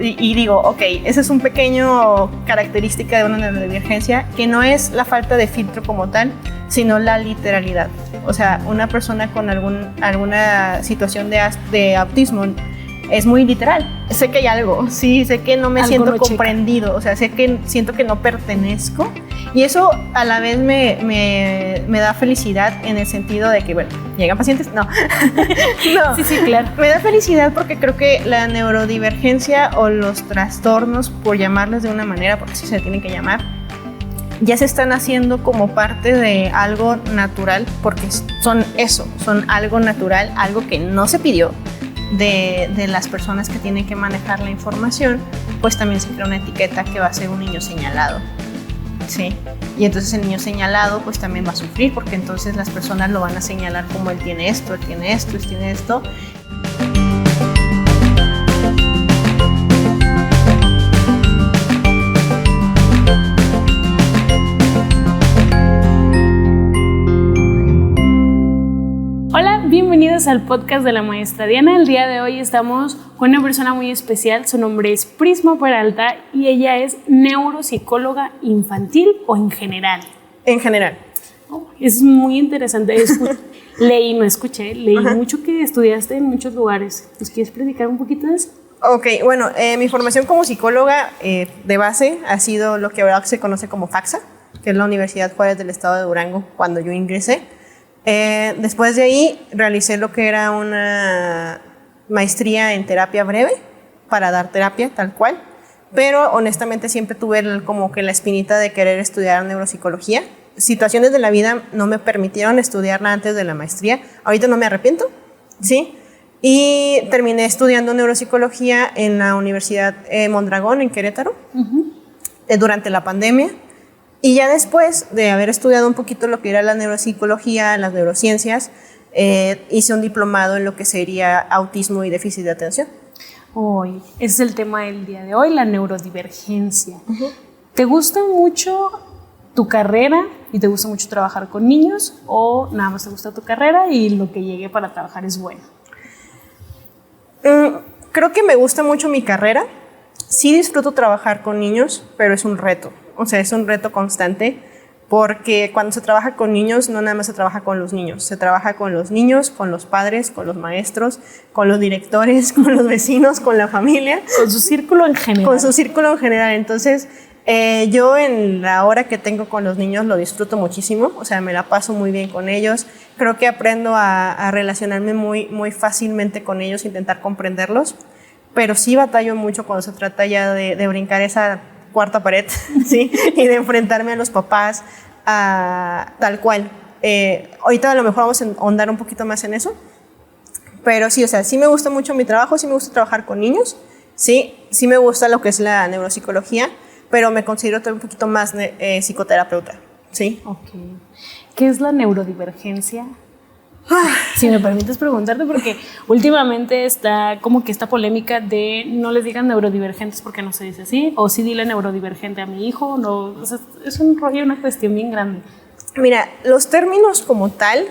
Y digo, ok, ese es un pequeño característica de una neurodivergencia, que no es la falta de filtro como tal, sino la literalidad. O sea, una persona con alguna situación de autismo es muy literal. Sé que hay algo, sí, sé que no me siento comprendido, o sea, siento que no pertenezco. Y eso a la vez me da felicidad en el sentido de que, bueno, ¿llegan pacientes? No. No. Sí, claro. Me da felicidad porque creo que la neurodivergencia o los trastornos, por llamarles de una manera, porque así se tienen que llamar, ya se están haciendo como parte de algo natural, porque son algo natural, algo que no se pidió de las personas que tienen que manejar la información, pues también se crea una etiqueta que va a ser un niño señalado. Sí, y entonces el niño señalado pues también va a sufrir, porque entonces las personas lo van a señalar como él tiene esto, él tiene esto, él tiene esto. Hola, bienvenidos al podcast de la maestra Diana. El día de hoy estamos con una persona muy especial. Su nombre es Prisma Peralta y ella es neuropsicóloga infantil o en general. En general. Es muy interesante. Leí mucho que estudiaste en muchos lugares. ¿Nos quieres platicar un poquito de eso? Ok, bueno, mi formación como psicóloga de base ha sido lo que ahora se conoce como FACSA, que es la Universidad Juárez del Estado de Durango, cuando yo ingresé. Después de ahí realicé lo que era una maestría en terapia breve para dar terapia tal cual, pero honestamente siempre tuve como que la espinita de querer estudiar neuropsicología. Situaciones de la vida no me permitieron estudiarla antes de la maestría. Ahorita no me arrepiento, ¿sí? Y terminé estudiando neuropsicología en la Universidad Mondragón en Querétaro durante la pandemia. Y ya después de haber estudiado un poquito lo que era la neuropsicología, las neurociencias, hice un diplomado en lo que sería autismo y déficit de atención. Hoy, ese es el tema del día de hoy, la neurodivergencia. ¿Te gusta mucho tu carrera y te gusta mucho trabajar con niños, o nada más te gusta tu carrera y lo que llegue para trabajar es bueno? Creo que me gusta mucho mi carrera. Sí disfruto trabajar con niños, pero es un reto. O sea, es un reto constante, porque cuando se trabaja con niños, no nada más se trabaja con los niños, se trabaja con los niños, con los padres, con los maestros, con los directores, con los vecinos, con la familia. Con su círculo en general. Con su círculo en general. Entonces, yo en la hora que tengo con los niños lo disfruto muchísimo, o sea, me la paso muy bien con ellos. Creo que aprendo a relacionarme muy fácilmente con ellos, intentar comprenderlos, pero sí batallo mucho cuando se trata ya de brincar esa cuarta pared, ¿sí? Y de enfrentarme a los papás tal cual. Ahorita a lo mejor vamos a ahondar un poquito más en eso, pero sí, o sea, sí me gusta mucho mi trabajo, sí me gusta trabajar con niños, sí me gusta lo que es la neuropsicología, pero me considero un poquito más psicoterapeuta, ¿sí? Ok. ¿Qué es la neurodivergencia? Si me permites preguntarte, porque últimamente está como que esta polémica de no les digan neurodivergentes porque no se dice así, o sí dile neurodivergente a mi hijo, no, o sea, es un rollo, una cuestión bien grande. Mira, los términos como tal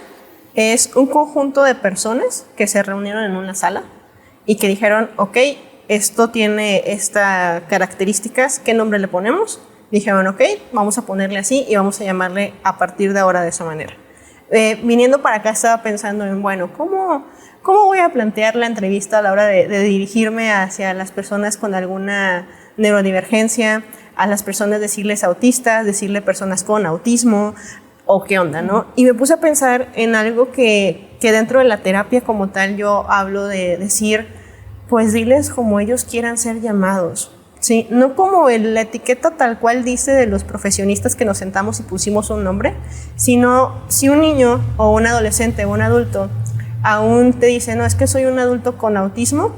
es un conjunto de personas que se reunieron en una sala y que dijeron, ok, esto tiene estas características, ¿qué nombre le ponemos? Dijeron, ok, vamos a ponerle así y vamos a llamarle a partir de ahora de esa manera. Viniendo para acá estaba pensando en, bueno, ¿cómo voy a plantear la entrevista a la hora de dirigirme hacia las personas con alguna neurodivergencia, a las personas decirles autistas, decirle personas con autismo, o qué onda, ¿no? Y me puse a pensar en algo que dentro de la terapia como tal yo hablo de decir, pues diles como ellos quieran ser llamados. Sí, no como la etiqueta tal cual dice de los profesionistas que nos sentamos y pusimos un nombre, sino si un niño o un adolescente o un adulto aún te dice, no, es que soy un adulto con autismo,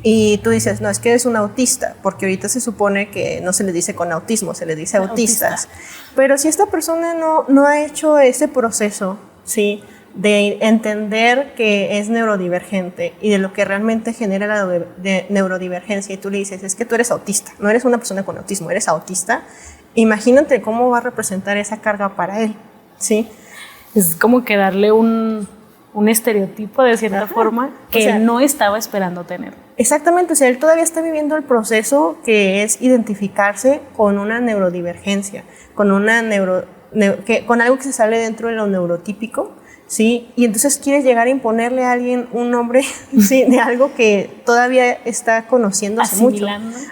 y tú dices, no, es que eres un autista, porque ahorita se supone que no se les dice con autismo, se les dice autistas. Pero si esta persona no ha hecho ese proceso, ¿sí?, de entender que es neurodivergente y de lo que realmente genera la neurodivergencia, y tú le dices, es que tú eres autista, no eres una persona con autismo, eres autista, imagínate cómo va a representar esa carga para él, ¿sí? Es como que darle un estereotipo de cierta forma que no estaba esperando tener. Exactamente, o sea, él todavía está viviendo el proceso que es identificarse con una neurodivergencia, con con algo que se sale dentro de lo neurotípico, ¿sí? Y entonces quieres llegar a imponerle a alguien un nombre, ¿sí? De algo que todavía está conociéndose mucho.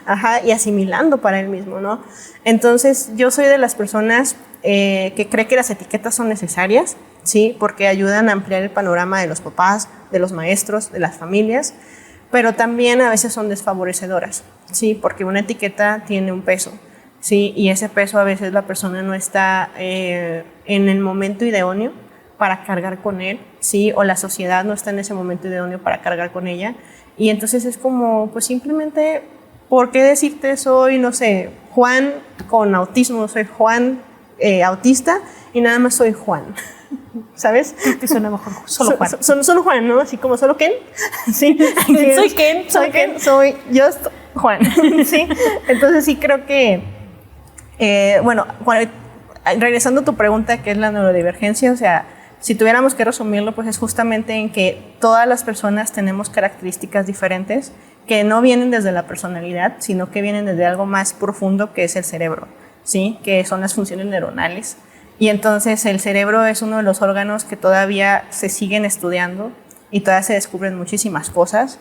Ajá, y asimilando para él mismo, ¿no? Entonces, yo soy de las personas que cree que las etiquetas son necesarias, ¿sí? Porque ayudan a ampliar el panorama de los papás, de los maestros, de las familias, pero también a veces son desfavorecedoras, ¿sí? Porque una etiqueta tiene un peso, ¿sí? Y ese peso a veces la persona no está en el momento idóneo para cargar con él, ¿sí? O la sociedad no está en ese momento idóneo para cargar con ella. Y entonces es como, pues simplemente, ¿por qué decirte soy, no sé, Juan con autismo, soy Juan autista y nada más soy Juan? ¿Sabes? Te suena mejor solo Juan. Solo Juan, ¿no? Así como solo Ken. Sí. Soy Ken. Soy just Juan. Sí. Entonces sí creo que, bueno, regresando a tu pregunta, ¿qué es la neurodivergencia? O sea, si tuviéramos que resumirlo, pues es justamente en que todas las personas tenemos características diferentes que no vienen desde la personalidad, sino que vienen desde algo más profundo que es el cerebro, ¿sí? Que son las funciones neuronales. Y entonces el cerebro es uno de los órganos que todavía se siguen estudiando y todavía se descubren muchísimas cosas.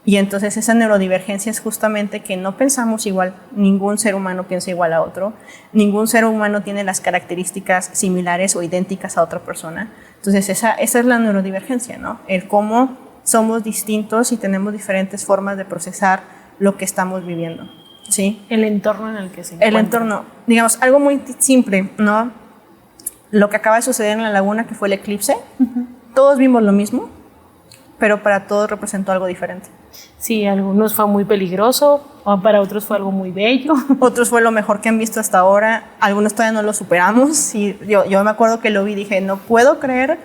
Y entonces esa neurodivergencia es justamente que no pensamos igual, ningún ser humano piensa igual a otro, ningún ser humano tiene las características similares o idénticas a otra persona. Entonces esa es la neurodivergencia, ¿no? El cómo somos distintos y tenemos diferentes formas de procesar lo que estamos viviendo, ¿sí? El entorno en el que se encuentra. El entorno, digamos, algo muy simple, ¿no? Lo que acaba de suceder en la laguna, que fue el eclipse, todos vimos lo mismo, pero para todos representó algo diferente. Sí, algunos fue muy peligroso, o para otros fue algo muy bello. Otros fue lo mejor que han visto hasta ahora, algunos todavía no lo superamos. Y yo me acuerdo que lo vi y dije, no puedo creer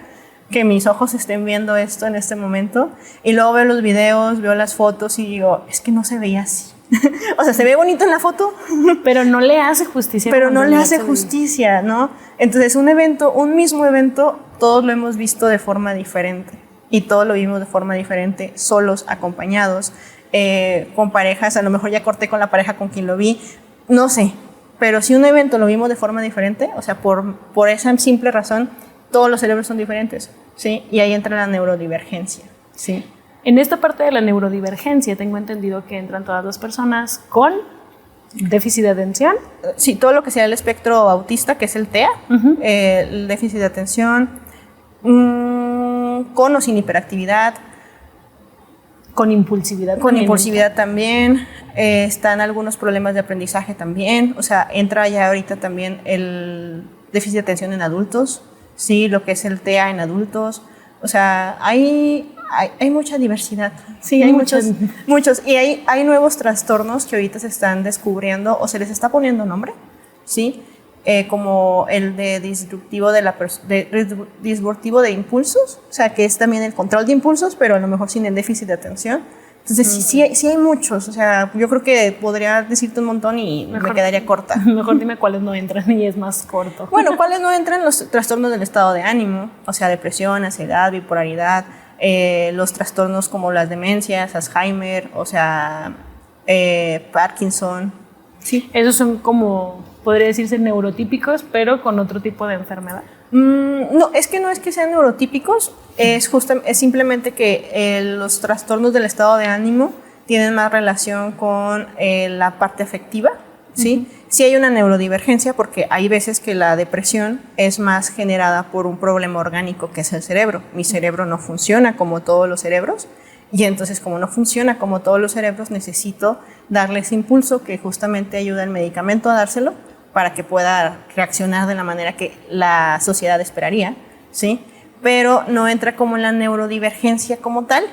que mis ojos estén viendo esto en este momento. Y luego veo los videos, veo las fotos y digo, es que no se veía así. O sea, se ve bonito en la foto, pero no le hace justicia. Pero no le hace justicia, ¿no? Entonces, un mismo evento, todos lo hemos visto de forma diferente. Y todos lo vimos de forma diferente, solos, acompañados, con parejas. A lo mejor ya corté con la pareja con quien lo vi, no sé. Pero si un evento lo vimos de forma diferente, o sea, por esa simple razón, todos los cerebros son diferentes, ¿sí? Y ahí entra la neurodivergencia, ¿sí? En esta parte de la neurodivergencia tengo entendido que entran todas las personas con déficit de atención. Sí, todo lo que sea el espectro autista, que es el TEA, el déficit de atención, con o sin hiperactividad. Con impulsividad. Con impulsividad también. Están algunos problemas de aprendizaje también. O sea, entra ya ahorita también el déficit de atención en adultos, sí, lo que es el TEA en adultos. O sea, hay mucha diversidad, sí, hay muchos. Y hay nuevos trastornos que ahorita se están descubriendo o se les está poniendo nombre, ¿sí? Como el de disruptivo disruptivo de impulsos, o sea, que es también el control de impulsos, pero a lo mejor sin el déficit de atención. Entonces, sí hay muchos, o sea, yo creo que podría decirte un montón y me quedaría corta. Mejor dime cuáles no entran y es más corto. Bueno, cuáles no entran: los trastornos del estado de ánimo, o sea, depresión, ansiedad, bipolaridad, los trastornos como las demencias, Alzheimer, o sea, Parkinson. Sí. Esos son como, podría decirse, neurotípicos, pero con otro tipo de enfermedad. No, es que sean neurotípicos, es simplemente que los trastornos del estado de ánimo tienen más relación con la parte afectiva, ¿sí? Sí hay una neurodivergencia porque hay veces que la depresión es más generada por un problema orgánico que es el cerebro. Mi cerebro no funciona como todos los cerebros y entonces como no funciona como todos los cerebros necesito darle ese impulso que justamente ayuda el medicamento a dárselo para que pueda reaccionar de la manera que la sociedad esperaría, ¿sí? Pero no entra como en la neurodivergencia como tal,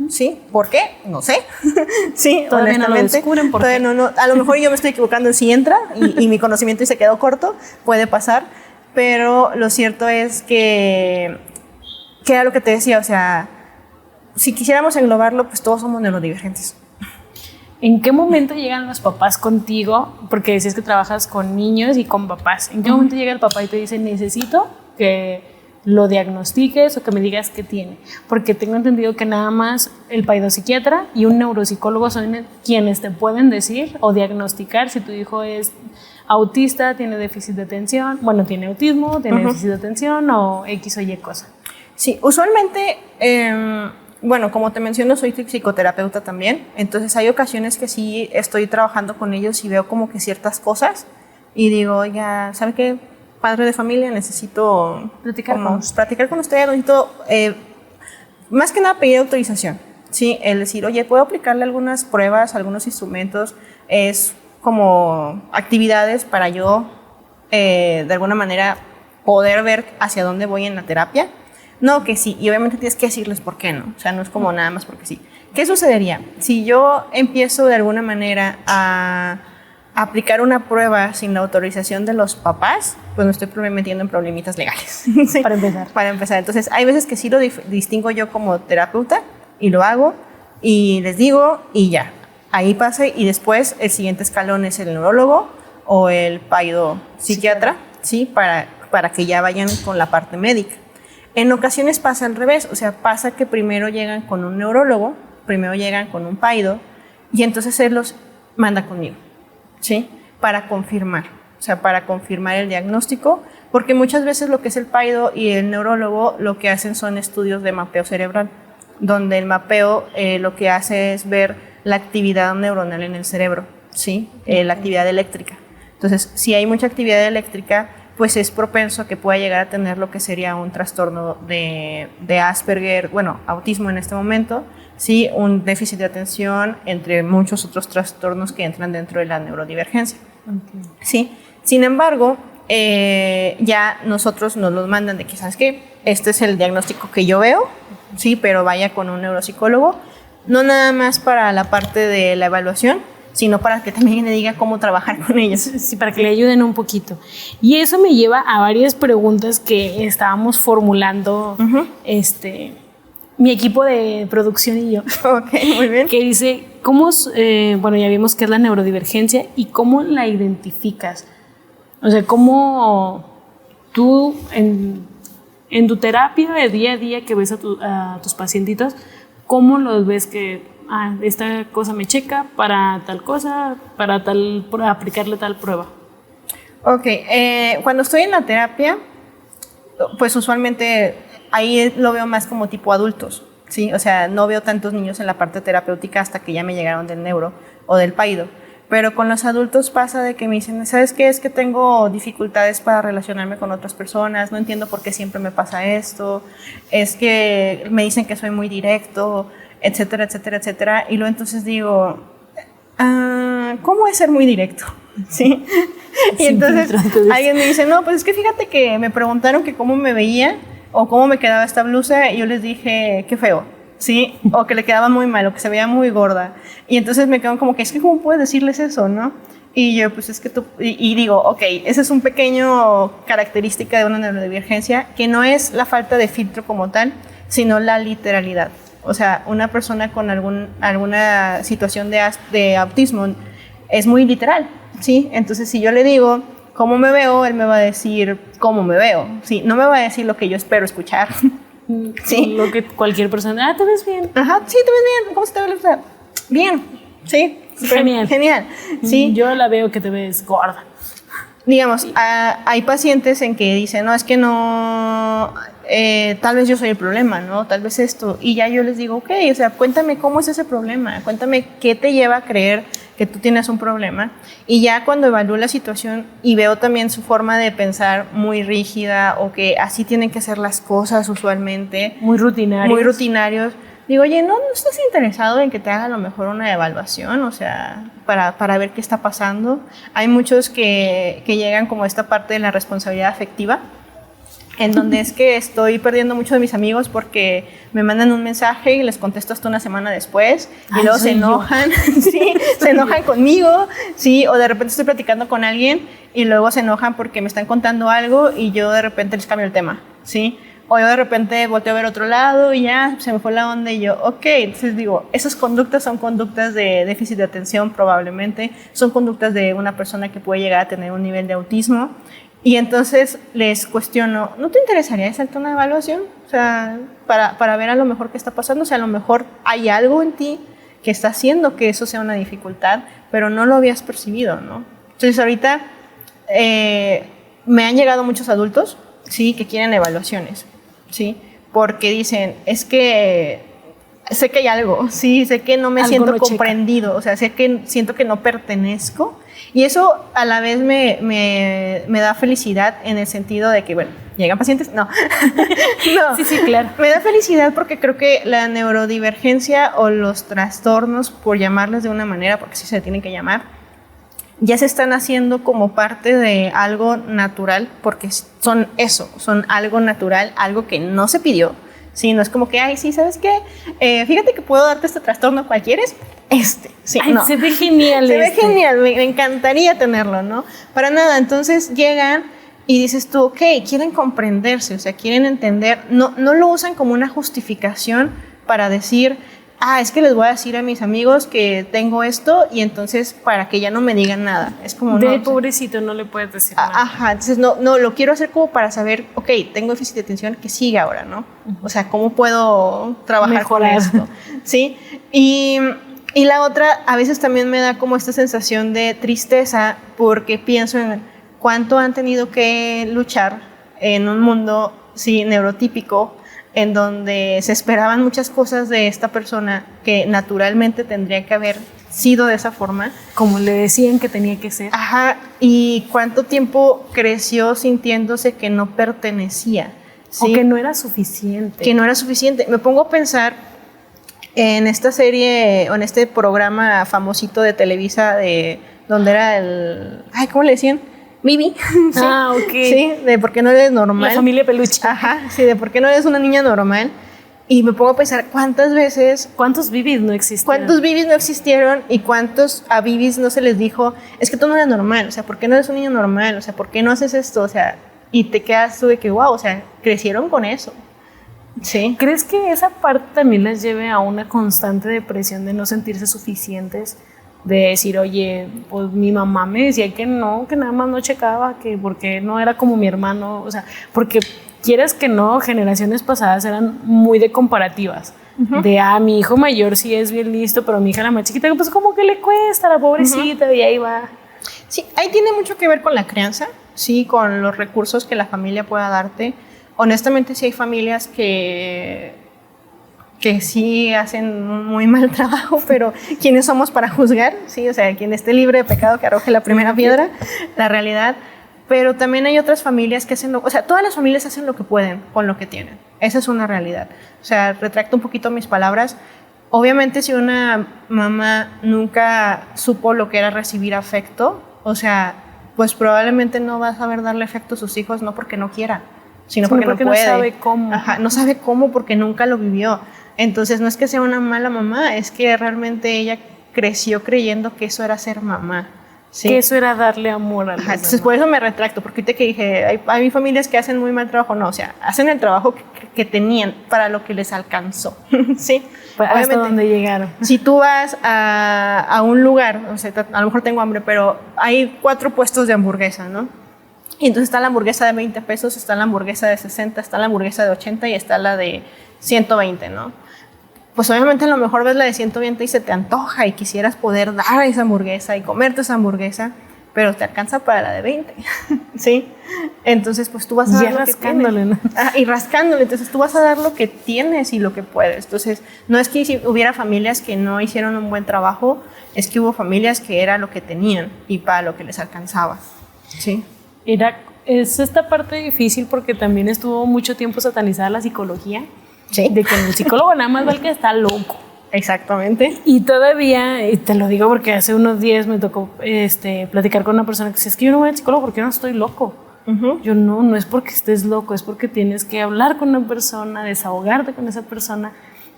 ¿sí? ¿Por qué? No sé. Sí, todavía no lo descubren. Todavía no, a lo mejor yo me estoy equivocando en si entra y mi conocimiento se quedó corto, puede pasar, pero lo cierto es que era lo que te decía, o sea, si quisiéramos englobarlo, pues todos somos neurodivergentes. ¿En qué momento llegan los papás contigo? Porque decías que trabajas con niños y con papás. ¿En qué momento llega el papá y te dice, necesito que lo diagnostiques o que me digas qué tiene, porque tengo entendido que nada más el paidopsiquiatra y un neuropsicólogo son quienes te pueden decir o diagnosticar si tu hijo es autista, tiene déficit de atención, bueno, tiene autismo, tiene déficit de atención o X o Y cosa. Sí, usualmente, bueno, como te menciono, soy psicoterapeuta también, entonces hay ocasiones que sí estoy trabajando con ellos y veo como que ciertas cosas y digo, ya, ¿sabe qué? Padre de familia, necesito platicar con usted, necesito, más que nada pedir autorización, ¿sí? El decir, oye, ¿puedo aplicarle algunas pruebas, algunos instrumentos? Es como actividades para yo, de alguna manera, poder ver hacia dónde voy en la terapia. No, que sí, y obviamente tienes que decirles por qué no, o sea, no es como nada más porque sí. ¿Qué sucedería? Si yo empiezo de alguna manera a aplicar una prueba sin la autorización de los papás, pues me estoy metiendo en problemitas legales. ¿Sí? Para empezar. Para empezar. Entonces, hay veces que sí lo distingo yo como terapeuta y lo hago y les digo y ya. Ahí pasa y después el siguiente escalón es el neurólogo o el psiquiatra, ¿sí? Para que ya vayan con la parte médica. En ocasiones pasa al revés, o sea, pasa que primero llegan con un neurólogo, primero llegan con un paido y entonces él los manda conmigo. ¿Sí? Para confirmar, o sea, para confirmar el diagnóstico, porque muchas veces lo que es el paido y el neurólogo lo que hacen son estudios de mapeo cerebral, donde el mapeo lo que hace es ver la actividad neuronal en el cerebro, ¿sí? La actividad eléctrica. Entonces, si hay mucha actividad eléctrica, pues es propenso a que pueda llegar a tener lo que sería un trastorno de Asperger, bueno, autismo en este momento, sí, un déficit de atención, entre muchos otros trastornos que entran dentro de la neurodivergencia. Okay. Sí. Sin embargo, ya nosotros nos los mandan de que, ¿sabes qué? Este es el diagnóstico que yo veo, sí, pero vaya con un neuropsicólogo, no nada más para la parte de la evaluación, sino para que también le diga cómo trabajar con ellos. Sí, para que le ayuden un poquito. Y eso me lleva a varias preguntas que estábamos formulando, mi equipo de producción y yo. Ok, muy bien. Que dice, bueno, ya vimos qué es la neurodivergencia y cómo la identificas. O sea, cómo tú en tu terapia de día a día que ves a tus pacientitos, cómo los ves que esta cosa me checa para tal cosa, para aplicarle tal prueba. Ok, cuando estoy en la terapia, pues usualmente ahí lo veo más como tipo adultos, ¿sí? O sea, no veo tantos niños en la parte terapéutica hasta que ya me llegaron del neuro o del paido. Pero con los adultos pasa de que me dicen, ¿sabes qué? Es que tengo dificultades para relacionarme con otras personas, no entiendo por qué siempre me pasa esto, es que me dicen que soy muy directo, etcétera, etcétera, etcétera. Y luego entonces digo, ¿cómo es ser muy directo? ¿Sí? Y entonces alguien me dice, no, pues es que fíjate que me preguntaron que cómo me veía o cómo me quedaba esta blusa y yo les dije, qué feo, ¿sí? O que le quedaba muy mal o que se veía muy gorda. Y entonces me quedo como que, es que ¿cómo puedes decirles eso, no? Y yo, pues es que tú, y digo, ok, esa es un pequeño característica de una neurodivergencia que no es la falta de filtro como tal, sino la literalidad. O sea, una persona con alguna situación de autismo es muy literal, ¿sí? Entonces, si yo le digo cómo me veo, él me va a decir cómo me veo, ¿sí? No me va a decir lo que yo espero escuchar, ¿sí? Lo que cualquier persona, te ves bien. Ajá, sí, te ves bien, ¿cómo se te ve? Bien, sí. Genial. Genial, sí. Yo la veo que te ves gorda. Digamos, hay pacientes en que dicen, no, es que no, tal vez yo soy el problema, ¿no? Tal vez esto. Y ya yo les digo, ok, o sea, cuéntame cómo es ese problema, cuéntame qué te lleva a creer que tú tienes un problema. Y ya cuando evalúo la situación y veo también su forma de pensar muy rígida o que así tienen que ser las cosas usualmente. Muy rutinarios. Digo, oye, ¿no estás interesado en que te haga a lo mejor una evaluación? O sea, para ver qué está pasando. Hay muchos que llegan como a esta parte de la responsabilidad afectiva, en donde es que estoy perdiendo mucho de mis amigos porque me mandan un mensaje y les contesto hasta una semana después y luego se enojan, ¿sí? Se enojan conmigo, ¿sí? O de repente estoy platicando con alguien y luego se enojan porque me están contando algo y yo de repente les cambio el tema, ¿sí? O yo de repente volteo a ver otro lado y ya se me fue la onda y yo, ok, entonces digo, esas conductas son conductas de déficit de atención probablemente, son conductas de una persona que puede llegar a tener un nivel de autismo Y entonces les cuestiono, ¿no te interesaría hacerte una evaluación? O sea, para ver a lo mejor qué está pasando. O sea, a lo mejor hay algo en ti que está haciendo que eso sea una dificultad, pero no lo habías percibido, ¿no? Entonces ahorita me han llegado muchos adultos, sí, que quieren evaluaciones, sí, porque dicen, es que sé que hay algo, sí, sé que no me siento comprendido, o sea, siento que no pertenezco. Y eso a la vez me da felicidad en el sentido de que, bueno, ¿llegan pacientes? No. No. Sí, claro. Me da felicidad porque creo que la neurodivergencia o los trastornos, por llamarles de una manera, porque sí se tienen que llamar, ya se están haciendo como parte de algo natural, porque son algo natural, algo que no se pidió. Sí, no es como que, ay, sí, ¿sabes qué? Fíjate que puedo darte este trastorno, ¿cuál quieres? Sí, ay, no. Se ve genial. Se ve genial, me encantaría tenerlo, ¿no? Para nada, entonces llegan y dices tú, ok, quieren comprenderse, o sea, quieren entender, no lo usan como una justificación para decir, es que les voy a decir a mis amigos que tengo esto y entonces para que ya no me digan nada. Es como, pobrecito, no le puedes decir nada. Ajá, entonces no, lo quiero hacer como para saber, ok, tengo déficit de atención, que sigue ahora, ¿no? O sea, ¿cómo puedo trabajar mejorar con esto? ¿Sí? Y la otra, a veces también me da como esta sensación de tristeza porque pienso en cuánto han tenido que luchar en un mundo, sí, neurotípico, en donde se esperaban muchas cosas de esta persona que naturalmente tendría que haber sido de esa forma. Como le decían que tenía que ser. Ajá, y cuánto tiempo creció sintiéndose que no pertenecía. ¿Sí? O que no era suficiente. Que no era suficiente. Me pongo a pensar en esta serie, o en este programa famosito de Televisa, donde era ¿cómo le decían? Bibi. Sí. Ok. Sí, de por qué no eres normal. La familia peluche. Ajá, sí, de por qué no eres una niña normal. Y me pongo a pensar cuántas veces... ¿Cuántos Bibis no existieron? ¿Cuántos Bibis no existieron y cuántos a Bibis no se les dijo, es que tú no eres normal, o sea, ¿por qué no eres un niño normal? O sea, ¿por qué no haces esto? O sea, y te quedas tú de que, wow, o sea, crecieron con eso. Sí. ¿Crees que esa parte también les lleve a una constante depresión de no sentirse suficientes? De decir, oye, pues mi mamá me decía que no, que nada más no checaba, que porque no era como mi hermano, o sea, porque quieras que no, generaciones pasadas eran muy de comparativas, de mi hijo mayor sí es bien listo, pero mi hija la más chiquita, pues como que le cuesta, la pobrecita, y ahí va. Sí, ahí tiene mucho que ver con la crianza, sí, con los recursos que la familia pueda darte. Honestamente sí hay familias que sí hacen un muy mal trabajo, pero ¿quiénes somos para juzgar? Sí, o sea, quien esté libre de pecado que arroje la primera piedra, la realidad. Pero también hay otras familias que hacen o sea, todas las familias hacen lo que pueden con lo que tienen. Esa es una realidad. O sea, retracto un poquito mis palabras. Obviamente, si una mamá nunca supo lo que era recibir afecto, o sea, pues probablemente no va a saber darle afecto a sus hijos, no porque no quiera, sino porque no puede. No sabe cómo. Ajá, no sabe cómo porque nunca lo vivió. Entonces no es que sea una mala mamá, es que realmente ella creció creyendo que eso era ser mamá. ¿Sí? Que eso era darle amor a los demás. Entonces por eso me retracto, porque ahorita que dije, hay familias que hacen muy mal trabajo, no, o sea, hacen el trabajo que tenían para lo que les alcanzó. ¿Sí? Hasta donde llegaron. Si tú vas a un lugar, o sea, a lo mejor tengo hambre, pero hay 4 puestos de hamburguesa, ¿no? Y entonces está la hamburguesa de 20 pesos, está la hamburguesa de 60, está la hamburguesa de 80 y está la de 120, ¿no? Pues obviamente a lo mejor ves la de 120 y se te antoja y quisieras poder dar esa hamburguesa y comerte esa hamburguesa, pero te alcanza para la de 20, ¿sí? Entonces pues tú vas a dar lo que tienes. ¿No? Y rascándole, entonces tú vas a dar lo que tienes y lo que puedes. Entonces no es que si hubiera familias que no hicieron un buen trabajo, es que hubo familias que era lo que tenían y para lo que les alcanzaba, ¿sí? Es esta parte difícil porque también estuvo mucho tiempo satanizada la psicología. ¿Sí? De que el psicólogo nada más va el que está loco. Exactamente. Y todavía, y te lo digo porque hace unos días me tocó platicar con una persona que dice, es que yo no voy al psicólogo porque yo no estoy loco. Yo no es porque estés loco, es porque tienes que hablar con una persona, desahogarte con esa persona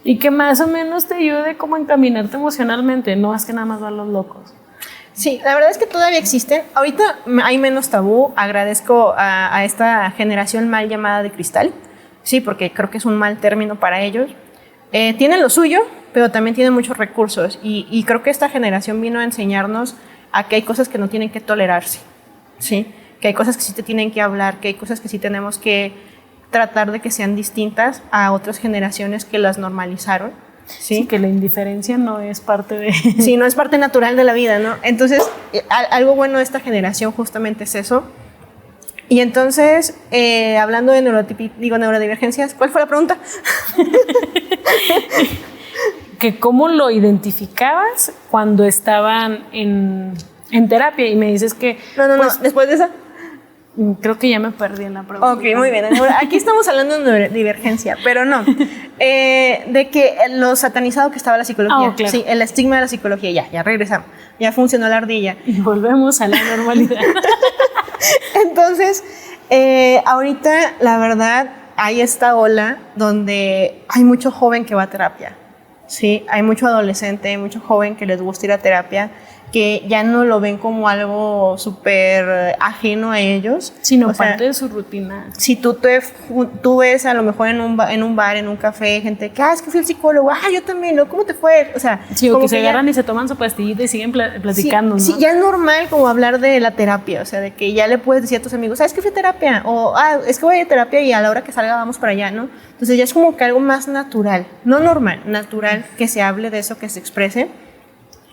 y que más o menos te ayude como a encaminarte emocionalmente, no es que nada más van los locos. Sí, la verdad es que todavía existen. Ahorita hay menos tabú. Agradezco a esta generación mal llamada de cristal. Sí, porque creo que es un mal término para ellos. Tienen lo suyo, pero también tienen muchos recursos. Y creo que esta generación vino a enseñarnos a que hay cosas que no tienen que tolerarse. ¿Sí? que hay cosas que sí te tienen que hablar, que hay cosas que sí tenemos que tratar de que sean distintas a otras generaciones que las normalizaron. Sí, que la indiferencia no es parte de... Sí, no es parte natural de la vida, ¿no? Entonces, algo bueno de esta generación justamente es eso. Y entonces, hablando de neurodivergencias, ¿cuál fue la pregunta? Que cómo lo identificabas cuando estaban en terapia, y me dices que... No, después de esa... Creo que ya me perdí en la pregunta. Ok, muy bien. Aquí estamos hablando de neurodivergencia, pero no. De que lo satanizado que estaba la psicología. Claro. Sí, el estigma de la psicología. Ya regresamos. Ya funcionó la ardilla. Y volvemos a la normalidad. Entonces, ahorita, la verdad, hay esta ola donde hay mucho joven que va a terapia. Sí, hay mucho adolescente, mucho joven que les gusta ir a terapia, que ya no lo ven como algo súper ajeno a ellos, sino parte de su rutina. Si tú ves a lo mejor en un bar, en un café, gente que, es que fui al psicólogo, yo también, ¿no? ¿Cómo te fue? O sea, sí, o que se agarran y se toman su pastillita y siguen platicando, sí, ¿no? Sí, ya es normal como hablar de la terapia, o sea, de que ya le puedes decir a tus amigos, ¿sabes que fui a terapia? O, es que voy a terapia y a la hora que salga vamos para allá, ¿no? Entonces ya es como que algo más natural, no normal, natural, que se hable de eso, que se exprese.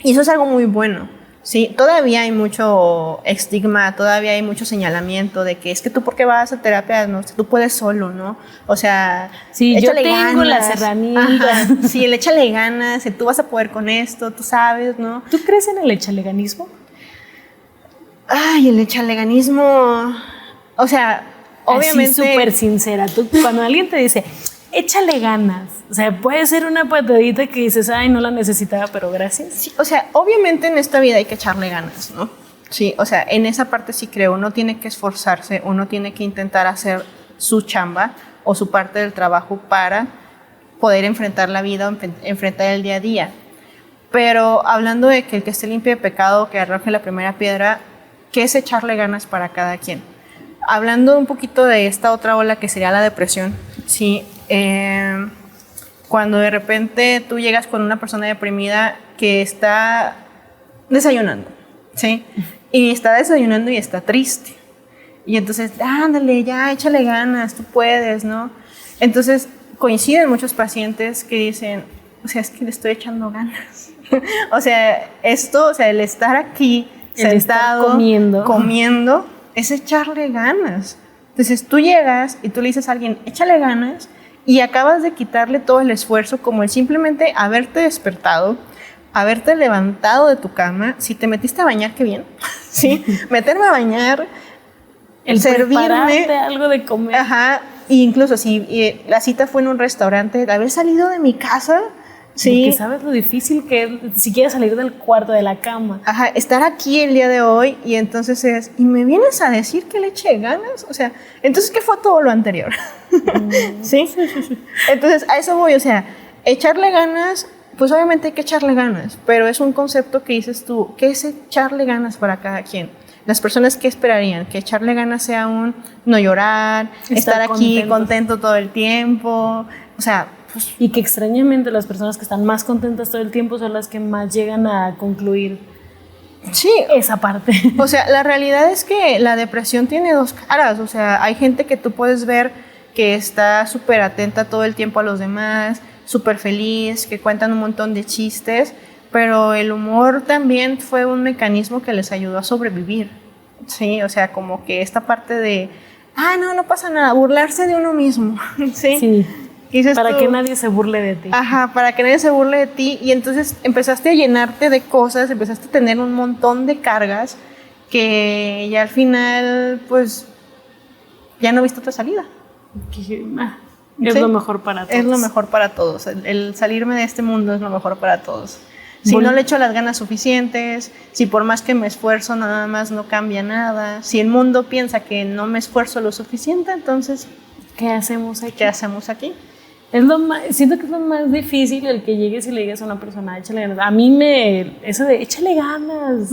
Y eso es algo muy bueno, ¿sí? Todavía hay mucho estigma, todavía hay mucho señalamiento de que es que tú, ¿por qué vas a terapia? No, tú puedes solo, ¿no? O sea, sí, yo tengo las herramientas. Ajá, sí, el échale ganas, tú vas a poder con esto, tú sabes, ¿no? ¿Tú crees en el échaleganismo? Ay, el échaleganismo, o sea, obviamente... Así súper sincera, tú cuando alguien te dice... Échale ganas. O sea, puede ser una patadita que dices, no la necesitaba, pero gracias. Sí, o sea, obviamente en esta vida hay que echarle ganas, ¿no? Sí, o sea, en esa parte sí creo. Uno tiene que esforzarse, uno tiene que intentar hacer su chamba o su parte del trabajo para poder enfrentar la vida, enfrentar el día a día. Pero hablando de que el que esté limpio de pecado, que arroje la primera piedra, ¿qué es echarle ganas para cada quien? Hablando un poquito de esta otra ola que sería la depresión, sí. Cuando de repente tú llegas con una persona deprimida que está desayunando, ¿sí? Y está desayunando y está triste. Y entonces, ándale, ya, échale ganas, tú puedes, ¿no? Entonces, coinciden muchos pacientes que dicen, o sea, es que le estoy echando ganas. O sea, el estar aquí, sentado, comiendo, es echarle ganas. Entonces, tú llegas y tú le dices a alguien, échale ganas, y acabas de quitarle todo el esfuerzo, como el simplemente haberte despertado, haberte levantado de tu cama. Si te metiste a bañar, qué bien, ¿sí? Meterme a bañar, el servirme algo de comer. Ajá, e incluso si la cita fue en un restaurante, haber salido de mi casa, sí. Porque sabes lo difícil que es siquiera salir del cuarto, de la cama. Ajá, estar aquí el día de hoy y entonces ¿y me vienes a decir que le eche ganas? O sea, entonces, ¿qué fue todo lo anterior? ¿Sí? Entonces, a eso voy, o sea, echarle ganas, pues obviamente hay que echarle ganas, pero es un concepto que dices tú, ¿qué es echarle ganas para cada quien? Las personas, ¿qué esperarían? Que echarle ganas sea un no llorar, estar aquí contento todo el tiempo, o sea... Pues, y que extrañamente las personas que están más contentas todo el tiempo son las que más llegan a concluir esa parte. O sea, la realidad es que la depresión tiene dos caras. O sea, hay gente que tú puedes ver que está súper atenta todo el tiempo a los demás, súper feliz, que cuentan un montón de chistes, pero el humor también fue un mecanismo que les ayudó a sobrevivir. Sí, o sea, como que esta parte de, no pasa nada, burlarse de uno mismo. Sí. Para que nadie se burle de ti. Ajá, para que nadie se burle de ti. Y entonces empezaste a llenarte de cosas, empezaste a tener un montón de cargas que ya al final, pues, ya no viste otra salida. Es lo mejor para todos. Es lo mejor para todos. El salirme de este mundo es lo mejor para todos. Si no le echo las ganas suficientes, si por más que me esfuerzo nada más no cambia nada, si el mundo piensa que no me esfuerzo lo suficiente, entonces, ¿qué hacemos aquí? ¿Qué hacemos aquí? Siento que es lo más difícil el que llegues y le digas a una persona, échale ganas. A mí eso de échale ganas,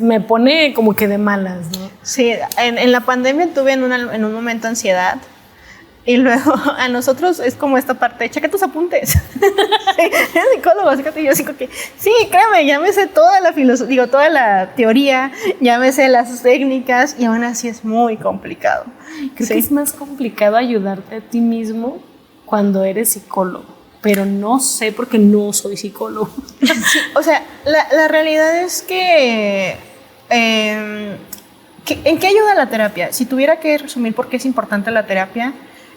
me pone como que de malas, ¿no? Sí, en la pandemia tuve en un momento ansiedad Y luego a nosotros es como esta parte, checa tus apuntes. Sí, eres psicólogo, así que yo digo que sí, créeme, ya me sé toda la filosofía, digo, toda la teoría, ya me sé las técnicas y aún así es muy complicado. Creo que es más complicado ayudarte a ti mismo cuando eres psicólogo, pero no sé porque no soy psicólogo. Sí, o sea, la realidad es que ¿en qué ayuda la terapia? Si tuviera que resumir por qué es importante la terapia,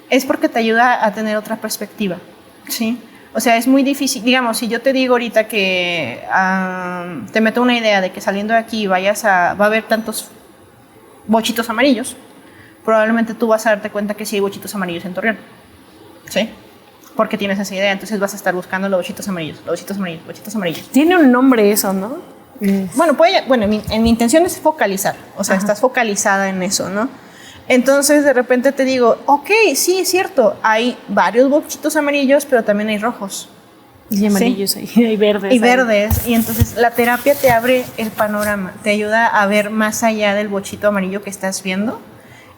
es porque te ayuda a tener otra perspectiva, ¿sí? O sea, es muy difícil, digamos, si yo te digo ahorita que te meto una idea de que saliendo de aquí va a haber tantos bochitos amarillos, probablemente tú vas a darte cuenta que sí hay bochitos amarillos en Torreón, ¿sí? Porque tienes esa idea, entonces vas a estar buscando los bochitos amarillos, los bochitos amarillos, los bochitos amarillos. Tiene un nombre eso, ¿no? Bueno, en mi intención es focalizar, o sea, estás focalizada en eso, ¿no? Entonces de repente te digo, ok, sí, es cierto, hay varios bochitos amarillos, pero también hay rojos. Y amarillos, ¿sí? Hay verdes. Y verdes, y entonces la terapia te abre el panorama, te ayuda a ver más allá del bochito amarillo que estás viendo.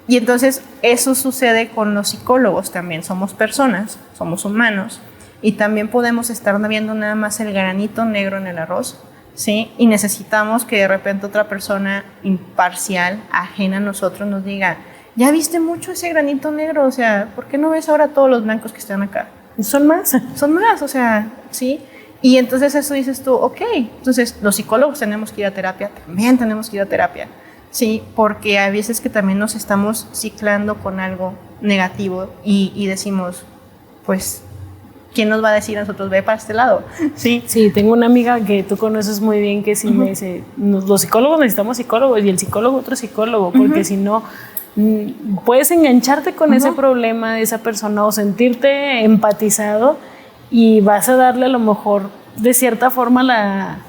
Y entonces eso sucede con los psicólogos también, somos personas, somos humanos, y también podemos estar viendo nada más el granito negro en el arroz, ¿sí? Y necesitamos que de repente otra persona imparcial, ajena a nosotros, nos diga, ¿ya viste mucho ese granito negro? O sea, ¿por qué no ves ahora todos los blancos que están acá? Son más, o sea, ¿sí? Y entonces eso dices tú, ok, entonces los psicólogos tenemos que ir a terapia, también tenemos que ir a terapia, ¿sí? Porque hay veces que también nos estamos ciclando con algo negativo y decimos, pues, ¿quién nos va a decir a nosotros, ve para este lado? Sí. Sí, tengo una amiga que tú conoces muy bien que sí me dice, los psicólogos necesitamos psicólogos y el psicólogo otro psicólogo, porque si no, puedes engancharte con ese problema de esa persona o sentirte empatizado y vas a darle a lo mejor de cierta forma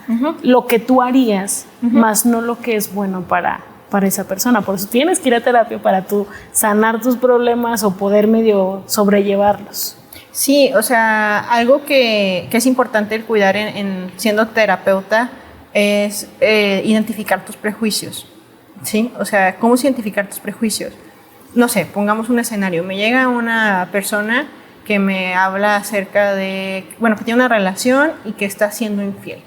lo que tú harías, más no lo que es bueno para esa persona. Por eso tienes que ir a terapia para tú sanar tus problemas o poder medio sobrellevarlos. Sí, o sea, algo que es importante el cuidar en siendo terapeuta es identificar tus prejuicios, ¿sí? O sea, ¿cómo es identificar tus prejuicios? No sé, pongamos un escenario. Me llega una persona que me habla acerca de, bueno, que tiene una relación y que está siendo infiel,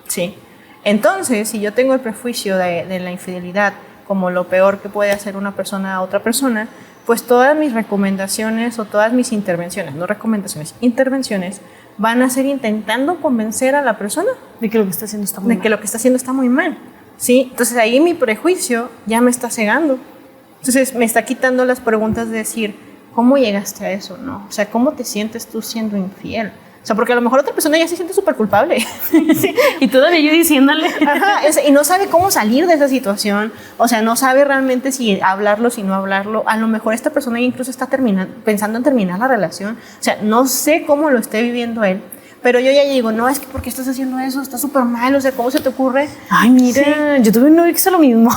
¿sí? Entonces, si yo tengo el prejuicio de la infidelidad como lo peor que puede hacer una persona a otra persona, pues todas mis recomendaciones o todas mis intervenciones, no recomendaciones, intervenciones, van a ser intentando convencer a la persona de que lo que está haciendo está muy mal. De que lo que está haciendo está muy mal, ¿sí? Entonces ahí mi prejuicio ya me está cegando. Entonces me está quitando las preguntas de decir, ¿cómo llegaste a eso, no? O sea, ¿cómo te sientes tú siendo infiel? O sea, porque a lo mejor otra persona ya se siente súper culpable. Sí. Y todavía yo diciéndole. Ajá, y no sabe cómo salir de esa situación. O sea, no sabe realmente si hablarlo, si no hablarlo. A lo mejor esta persona incluso está pensando en terminar la relación. O sea, no sé cómo lo esté viviendo él. Pero yo ya digo, no, es que ¿por qué estás haciendo eso? Está súper mal, o sea, ¿cómo se te ocurre? Ay, mira, yo tuve un novio que hizo lo mismo.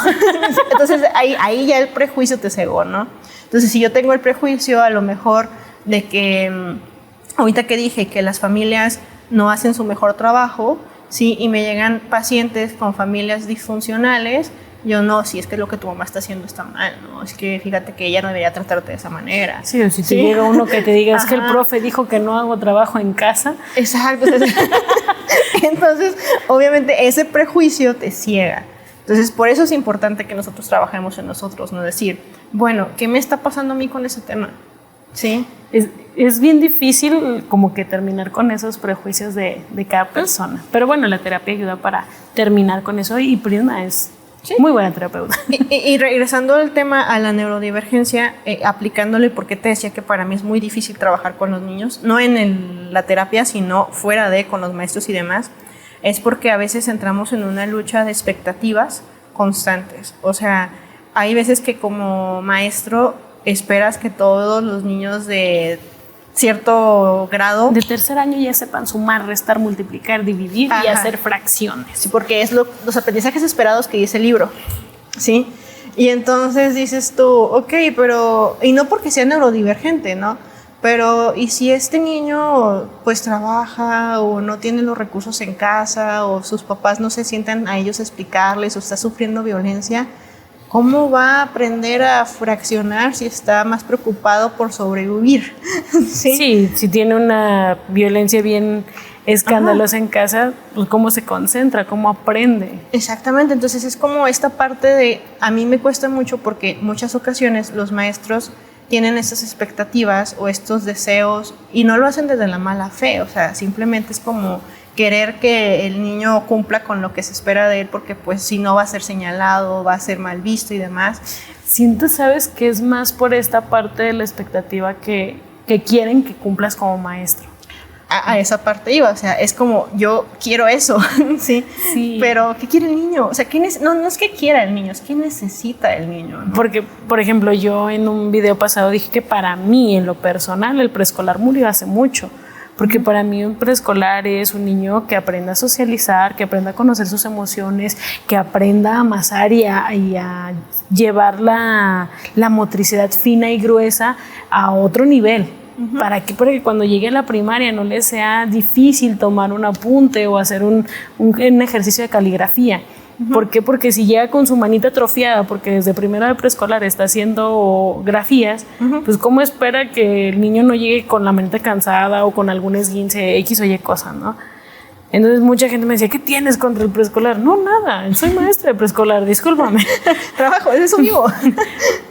Entonces, ahí ya el prejuicio te cegó, ¿no? Entonces, si yo tengo el prejuicio, a lo mejor, de que ahorita que dije que las familias no hacen su mejor trabajo, ¿sí? Y me llegan pacientes con familias disfuncionales, yo no, si es que lo que tu mamá está haciendo está mal, ¿no? Es que fíjate que ella no debería tratarte de esa manera. Sí, o si te llega uno que te diga, es que el profe dijo que no hago trabajo en casa. Exacto. Entonces, obviamente, ese prejuicio te ciega. Entonces, por eso es importante que nosotros trabajemos en nosotros, ¿no? Decir, bueno, ¿qué me está pasando a mí con ese tema? ¿Sí? Es bien difícil como que terminar con esos prejuicios de cada persona. Pero bueno, la terapia ayuda para terminar con eso y Prisma es muy buena terapeuta. Y regresando al tema, a la neurodivergencia, aplicándole, porque te decía que para mí es muy difícil trabajar con los niños, no en la terapia, sino fuera con los maestros y demás, es porque a veces entramos en una lucha de expectativas constantes. O sea, hay veces que como maestro esperas que todos los niños de cierto grado de tercer año ya sepan sumar, restar, multiplicar, dividir y hacer fracciones. Sí, porque es los aprendizajes esperados que dice el libro, ¿sí? Y entonces dices tú, ok, pero, y no porque sea neurodivergente, ¿no? Pero, ¿y si este niño pues trabaja o no tiene los recursos en casa o sus papás no se sientan a ellos a explicarles o está sufriendo violencia? ¿cómo va a aprender a fraccionar si está más preocupado por sobrevivir? Sí, si tiene una violencia bien escandalosa en casa, pues cómo se concentra, cómo aprende. Exactamente, entonces es como esta parte de, a mí me cuesta mucho porque en muchas ocasiones los maestros tienen estas expectativas o estos deseos y no lo hacen desde la mala fe, o sea, simplemente es como querer que el niño cumpla con lo que se espera de él porque pues si no va a ser señalado, va a ser mal visto y demás. Siento, ¿sabes? Que es más por esta parte de la expectativa que quieren que cumplas como maestro. A esa parte iba, o sea, es como yo quiero eso, ¿sí? Pero ¿qué quiere el niño? O sea, no es que quiera el niño, es que necesita el niño, ¿no? Porque, por ejemplo, yo en un video pasado dije que para mí, en lo personal, el preescolar murió hace mucho. Porque para mí un preescolar es un niño que aprenda a socializar, que aprenda a conocer sus emociones, que aprenda a amasar y a llevar la motricidad fina y gruesa a otro nivel. ¿Para qué? Porque cuando llegue a la primaria no le sea difícil tomar un apunte o hacer un ejercicio de caligrafía. ¿Por qué? Porque si llega con su manita atrofiada, porque desde primero de preescolar está haciendo grafías, pues ¿cómo espera que el niño no llegue con la manita cansada o con algún esguince X o Y cosa, ¿no? Entonces mucha gente me decía, ¿qué tienes contra el preescolar? No, nada, soy maestra de preescolar, discúlpame. Trabajo, es eso vivo.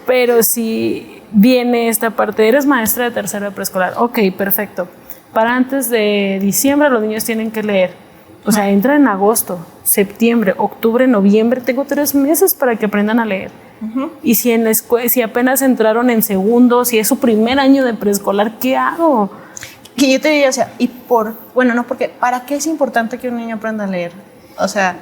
Pero si viene esta parte, eres maestra de tercero de preescolar, ok, perfecto. Para antes de diciembre los niños tienen que leer. O sea, entra en agosto, septiembre, octubre, noviembre. Tengo 3 meses para que aprendan a leer. Y si si apenas entraron en segundo, si es su primer año de preescolar, ¿qué hago? Que yo te diría, o sea, ¿para qué es importante que un niño aprenda a leer? O sea,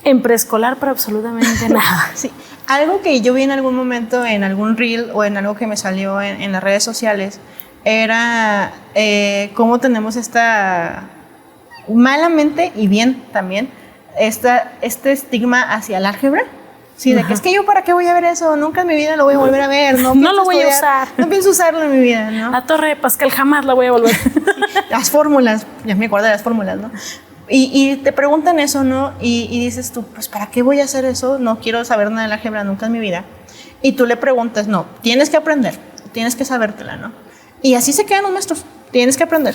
en preescolar para absolutamente nada. Sí, algo que yo vi en algún momento en algún reel o en algo que me salió en las redes sociales era cómo tenemos esta, malamente y bien también, este estigma hacia el álgebra. Sí, de que es que yo para qué voy a ver eso, nunca en mi vida lo voy a volver a ver, no lo voy a usar. No pienso usarlo en mi vida, ¿no? La torre de Pascal jamás la voy a volver. Sí, las fórmulas, ya me acuerdo de las fórmulas, ¿no? Y te preguntan eso, ¿no? Y dices tú, pues ¿para qué voy a hacer eso? No quiero saber nada del álgebra nunca en mi vida. Y tú le preguntas, no, tienes que aprender, tienes que sabértela, ¿no? Y así se quedan los maestros. Tienes que aprender,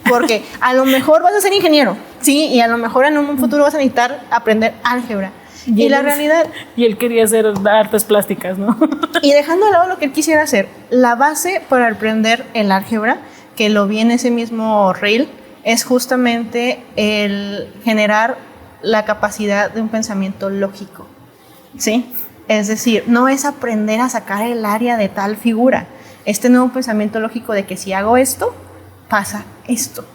porque a lo mejor vas a ser ingeniero, sí, y a lo mejor en un futuro vas a necesitar aprender álgebra. Y la realidad... Y él quería hacer artes plásticas, ¿no? Y dejando de lado lo que él quisiera hacer, la base para aprender el álgebra, que lo vi en ese mismo reel, es justamente el generar la capacidad de un pensamiento lógico, ¿sí? Es decir, no es aprender a sacar el área de tal figura, este nuevo pensamiento lógico de que si hago esto, pasa esto,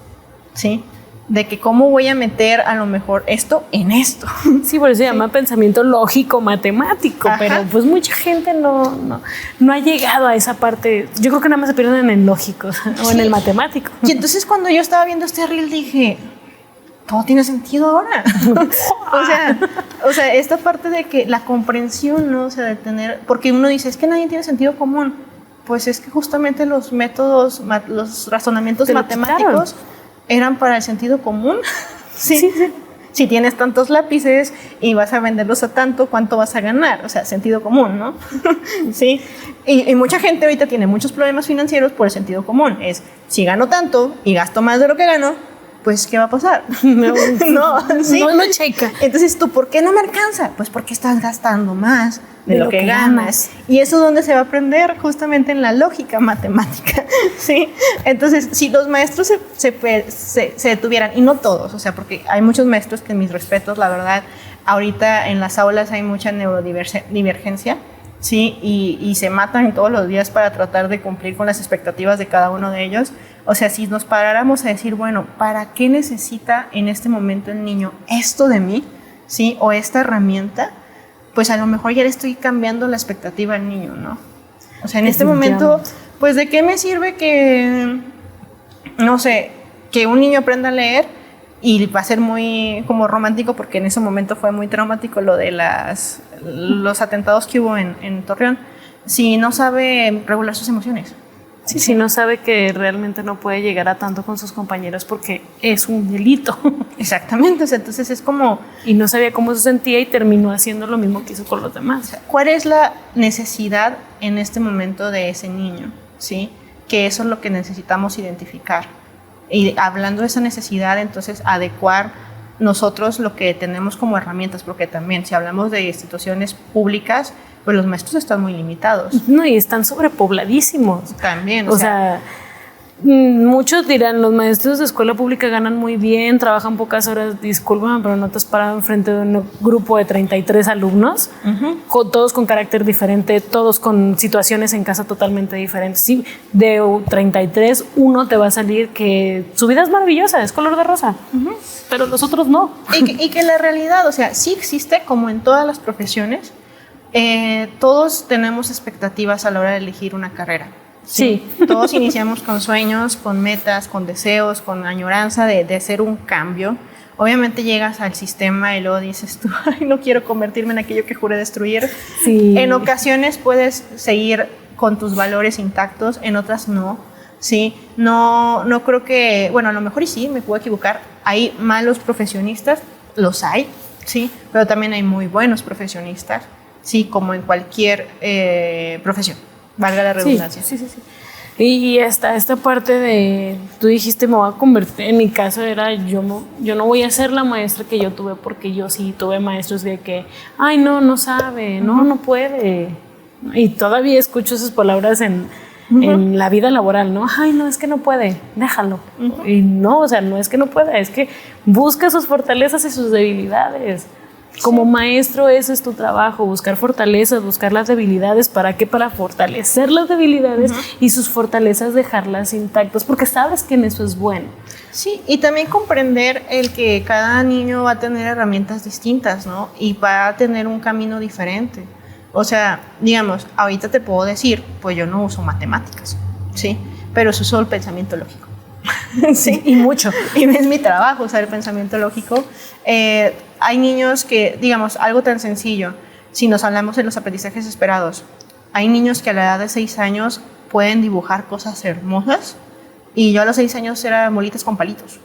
¿sí? De que cómo voy a meter a lo mejor esto en esto. Sí, por eso se llama pensamiento lógico, matemático. Ajá. Pero pues mucha gente no ha llegado a esa parte. Yo creo que nada más se pierden en el lógico o en el matemático. Y entonces cuando yo estaba viendo este reel dije, todo tiene sentido ahora. o sea, esta parte de que la comprensión, ¿no? O sea, de tener, porque uno dice, es que nadie tiene sentido común. Pues es que justamente los métodos, los razonamientos matemáticos eran para el sentido común. Sí. Si tienes tantos lápices y vas a venderlos a tanto, ¿cuánto vas a ganar? O sea, sentido común, ¿no? Sí. Y mucha gente ahorita tiene muchos problemas financieros por el sentido común. Es, si gano tanto y gasto más de lo que gano, pues, ¿qué va a pasar? No checa. Entonces, ¿tú por qué no me alcanza? Pues porque estás gastando más de lo que ganas. Y eso es donde se va a aprender, justamente en la lógica matemática, ¿sí? Entonces, si los maestros se detuvieran, y no todos, o sea, porque hay muchos maestros que, mis respetos, la verdad, ahorita en las aulas hay mucha neurodivergencia, ¿sí? Y se matan todos los días para tratar de cumplir con las expectativas de cada uno de ellos. O sea, si nos paráramos a decir, bueno, ¿para qué necesita en este momento el niño esto de mí? ¿Sí? O esta herramienta, pues a lo mejor ya le estoy cambiando la expectativa al niño, ¿no? O sea, en este momento, pues ¿de qué me sirve que, no sé, que un niño aprenda a leer? Y va a ser muy como romántico, porque en ese momento fue muy traumático lo de los atentados que hubo en Torreón, si no sabe regular sus emociones. Sí, si no sabe que realmente no puede llegar a tanto con sus compañeros porque es un delito. Exactamente, o sea, entonces es como... Y no sabía cómo se sentía y terminó haciendo lo mismo que hizo con los demás. O sea, ¿cuál es la necesidad en este momento de ese niño? ¿Sí? Que eso es lo que necesitamos identificar. Y hablando de esa necesidad, entonces adecuar nosotros lo que tenemos como herramientas, porque también si hablamos de instituciones públicas, pues los maestros están muy limitados. No, y están sobrepobladísimos. También, o sea, muchos dirán, los maestros de escuela pública ganan muy bien, trabajan pocas horas, discúlpame, pero no te has parado enfrente de un grupo de 33 alumnos, todos con carácter diferente, todos con situaciones en casa totalmente diferentes. Sí, de 33, uno te va a salir que su vida es maravillosa, es color de rosa, pero los otros no. Y que la realidad, o sea, sí existe, como en todas las profesiones, todos tenemos expectativas a la hora de elegir una carrera. Sí. Todos iniciamos con sueños, con metas, con deseos, con añoranza de hacer un cambio. Obviamente llegas al sistema y luego dices tú, ay, no quiero convertirme en aquello que juré destruir. Sí. En ocasiones puedes seguir con tus valores intactos, en otras no. Sí, no creo que, bueno, a lo mejor y sí, me puedo equivocar. Hay malos profesionistas, los hay, sí, pero también hay muy buenos profesionistas. Sí, como en cualquier profesión, valga la redundancia. Sí. Y esta parte de, tú dijiste, me voy a convertir, en mi caso era, yo no voy a ser la maestra que yo tuve, porque yo sí tuve maestros de que, ay, no sabe, no puede. Y todavía escucho esas palabras en la vida laboral, ¿no? Ay, no, es que no puede, déjalo. Y no, o sea, no es que no pueda, es que busca sus fortalezas y sus debilidades. Como maestro, eso es tu trabajo, buscar fortalezas, buscar las debilidades. ¿Para qué? Para fortalecer las debilidades y sus fortalezas dejarlas intactas, porque sabes que en eso es bueno. Sí, y también comprender el que cada niño va a tener herramientas distintas, ¿no? Y va a tener un camino diferente. O sea, digamos, ahorita te puedo decir, pues yo no uso matemáticas, ¿sí? Pero uso el pensamiento lógico. Sí, y mucho. Y es mi trabajo usar el pensamiento lógico. Hay niños que, digamos, algo tan sencillo, si nos hablamos de los aprendizajes esperados, hay niños que a la edad de 6 años pueden dibujar cosas hermosas y yo a los 6 años era bolitas con palitos.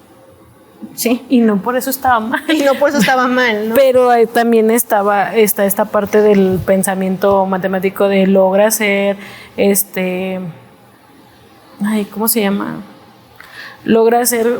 Sí. Y no por eso estaba mal. Y no por eso estaba mal, ¿no? Pero también está esta parte del pensamiento matemático de logra hacer, ¿cómo se llama? Logra hacer,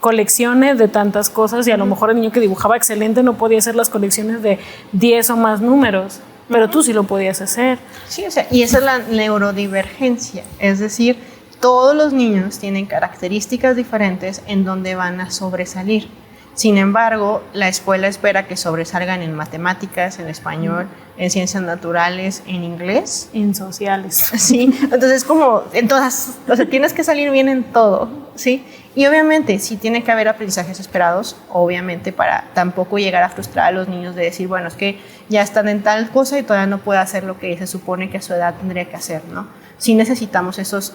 colecciones de tantas cosas y a lo mejor el niño que dibujaba excelente no podía hacer las colecciones de 10 o más números, pero tú sí lo podías hacer. Sí, o sea, y esa es la neurodivergencia, es decir, todos los niños tienen características diferentes en donde van a sobresalir. Sin embargo, la escuela espera que sobresalgan en matemáticas, en español, en ciencias naturales, en inglés. En sociales. Sí, entonces como en todas, o sea, tienes que salir bien en todo, ¿sí? Y obviamente sí tiene que haber aprendizajes esperados, obviamente para tampoco llegar a frustrar a los niños de decir, bueno, es que ya están en tal cosa y todavía no puede hacer lo que se supone que a su edad tendría que hacer, ¿no? Sí necesitamos esos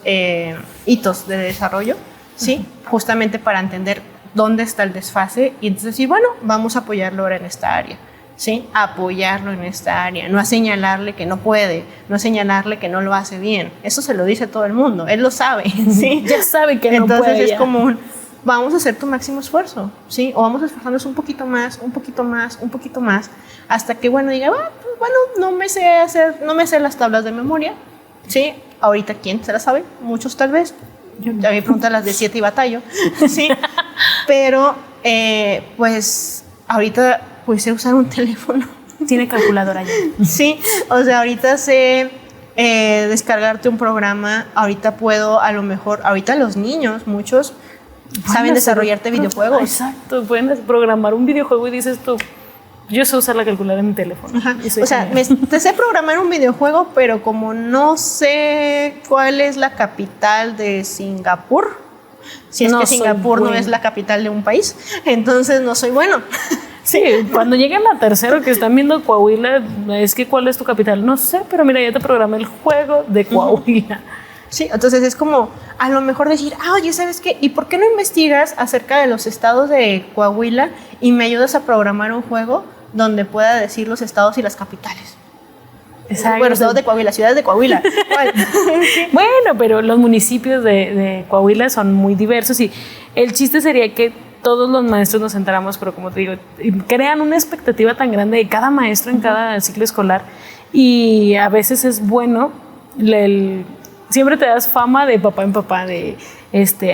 hitos de desarrollo, ¿sí? Justamente para entender dónde está el desfase y entonces decir, bueno, vamos a apoyarlo ahora en esta área, ¿sí? Apoyarlo en esta área, no a señalarle que no puede, no a señalarle que no lo hace bien. Eso se lo dice todo el mundo, él lo sabe, ¿sí? Ya sabe que no puede. Entonces es como vamos a hacer tu máximo esfuerzo, ¿sí? O vamos a esforzarnos un poquito más, hasta que, bueno, diga, bueno, no me sé las tablas de memoria, ¿sí? Ahorita, ¿quién se las sabe? Muchos tal vez. Yo ya me preguntan las de 7 y batallo, ¿sí? Pero, pues, ahorita pues sé usar un teléfono. Tiene calculadora ya. Sí, o sea, ahorita sé descargarte un programa, ahorita puedo, a lo mejor, ahorita los niños, muchos, saben desarrollarte videojuegos. Exacto, pueden programar un videojuego y dices tú, yo sé usar la calculadora en mi teléfono. O sea, te sé programar un videojuego, pero como no sé cuál es la capital de Singapur, si es que Singapur no es la capital de un país, entonces no soy bueno. Sí, cuando lleguen a tercero que están viendo Coahuila, es que ¿cuál es tu capital? No sé, pero mira, ya te programé el juego de Coahuila. Sí, entonces es como a lo mejor decir, oye, ¿sabes qué? ¿Y por qué no investigas acerca de los estados de Coahuila y me ayudas a programar un juego donde pueda decir los estados y las capitales? Exacto. Bueno, Estado de Coahuila, ciudades de Coahuila. Bueno, pero los municipios de Coahuila son muy diversos y el chiste sería que todos los maestros nos sentáramos, pero como te digo, crean una expectativa tan grande de cada maestro en cada ciclo escolar y a veces es bueno, siempre te das fama de papá en papá, de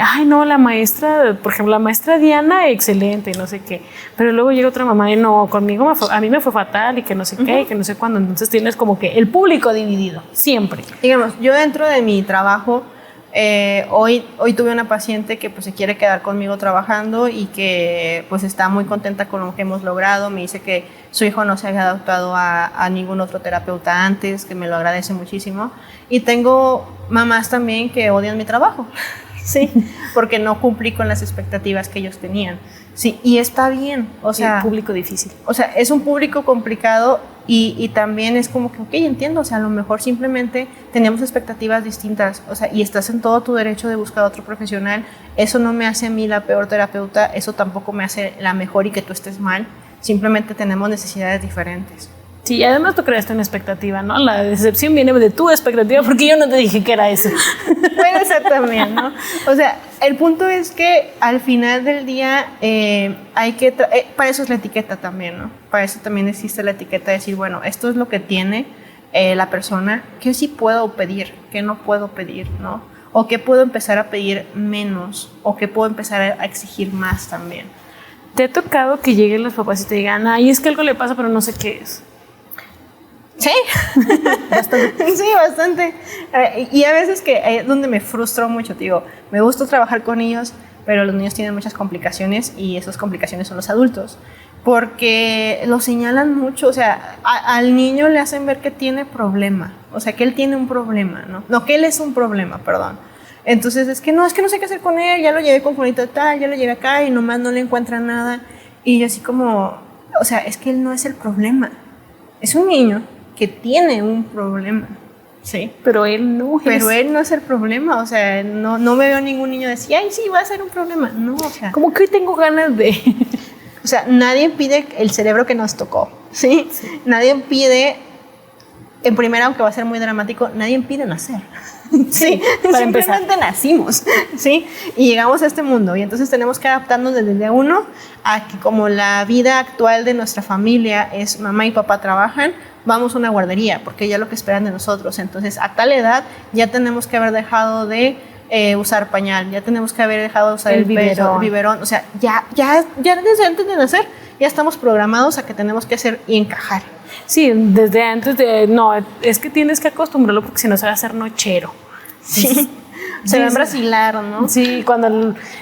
ay no, la maestra, por ejemplo, la maestra Diana, excelente, no sé qué, pero luego llega otra mamá y no, conmigo a mí me fue fatal y que no sé qué, y que no sé cuándo, entonces tienes como que el público dividido, siempre. Digamos, yo dentro de mi trabajo, hoy tuve una paciente que pues se quiere quedar conmigo trabajando y que pues está muy contenta con lo que hemos logrado. Me dice que su hijo no se había adaptado a ningún otro terapeuta antes, que me lo agradece muchísimo. Y tengo mamás también que odian mi trabajo, sí, porque no cumplí con las expectativas que ellos tenían. Sí, y está bien, o sea, un público difícil. O sea, es un público complicado y también es como que, ok, entiendo, o sea, a lo mejor simplemente tenemos expectativas distintas, o sea, y estás en todo tu derecho de buscar otro profesional. Eso no me hace a mí la peor terapeuta, eso tampoco me hace la mejor y que tú estés mal, simplemente tenemos necesidades diferentes. Sí, además tú creaste una expectativa, ¿no? La decepción viene de tu expectativa porque yo no te dije que era eso. Puede ser también, ¿no? O sea, el punto es que al final del día hay que... para eso es la etiqueta también, ¿no? Para eso también existe la etiqueta de decir, bueno, esto es lo que tiene la persona, ¿qué sí puedo pedir? ¿Qué no puedo pedir? ¿No? O qué puedo empezar a pedir menos, o qué puedo empezar a exigir más también. ¿Te ha tocado que lleguen los papás y te digan, ay, es que algo le pasa pero no sé qué es? Sí, bastante. Sí, bastante. Y a veces que es donde me frustro mucho, digo, me gusta trabajar con ellos, pero los niños tienen muchas complicaciones y esas complicaciones son los adultos, porque lo señalan mucho, o sea, al niño le hacen ver que tiene problema, o sea, que él tiene un problema, ¿no? No, que él es un problema, perdón. Entonces es que no sé qué hacer con él, ya lo llevé con Juanito de tal, ya lo llevé acá y nomás no le encuentran nada. Y yo así como, o sea, es que él no es el problema, es un niño que tiene un problema, sí, pero él no es el problema, o sea, no me veo ningún niño decir, ay, sí, va a ser un problema, no, o sea, como que hoy tengo ganas de, o sea, nadie pide el cerebro que nos tocó, ¿sí? Nadie pide, en primera, aunque va a ser muy dramático, nadie pide nacer. Sí, para simplemente empezar. Nacimos, ¿sí? Y llegamos a este mundo y entonces tenemos que adaptarnos desde el día uno a que como la vida actual de nuestra familia es mamá y papá trabajan, vamos a una guardería porque ya lo que esperan de nosotros. Entonces a tal edad ya tenemos que haber dejado de usar pañal, ya tenemos que haber dejado de usar el biberón, o sea, ya desde antes de nacer ya estamos programados a que tenemos que hacer y encajar. Sí, desde antes no, es que tienes que acostumbrarlo porque si no se va a hacer nochero. Sí. Se va a embrasilar, ¿no? Sí,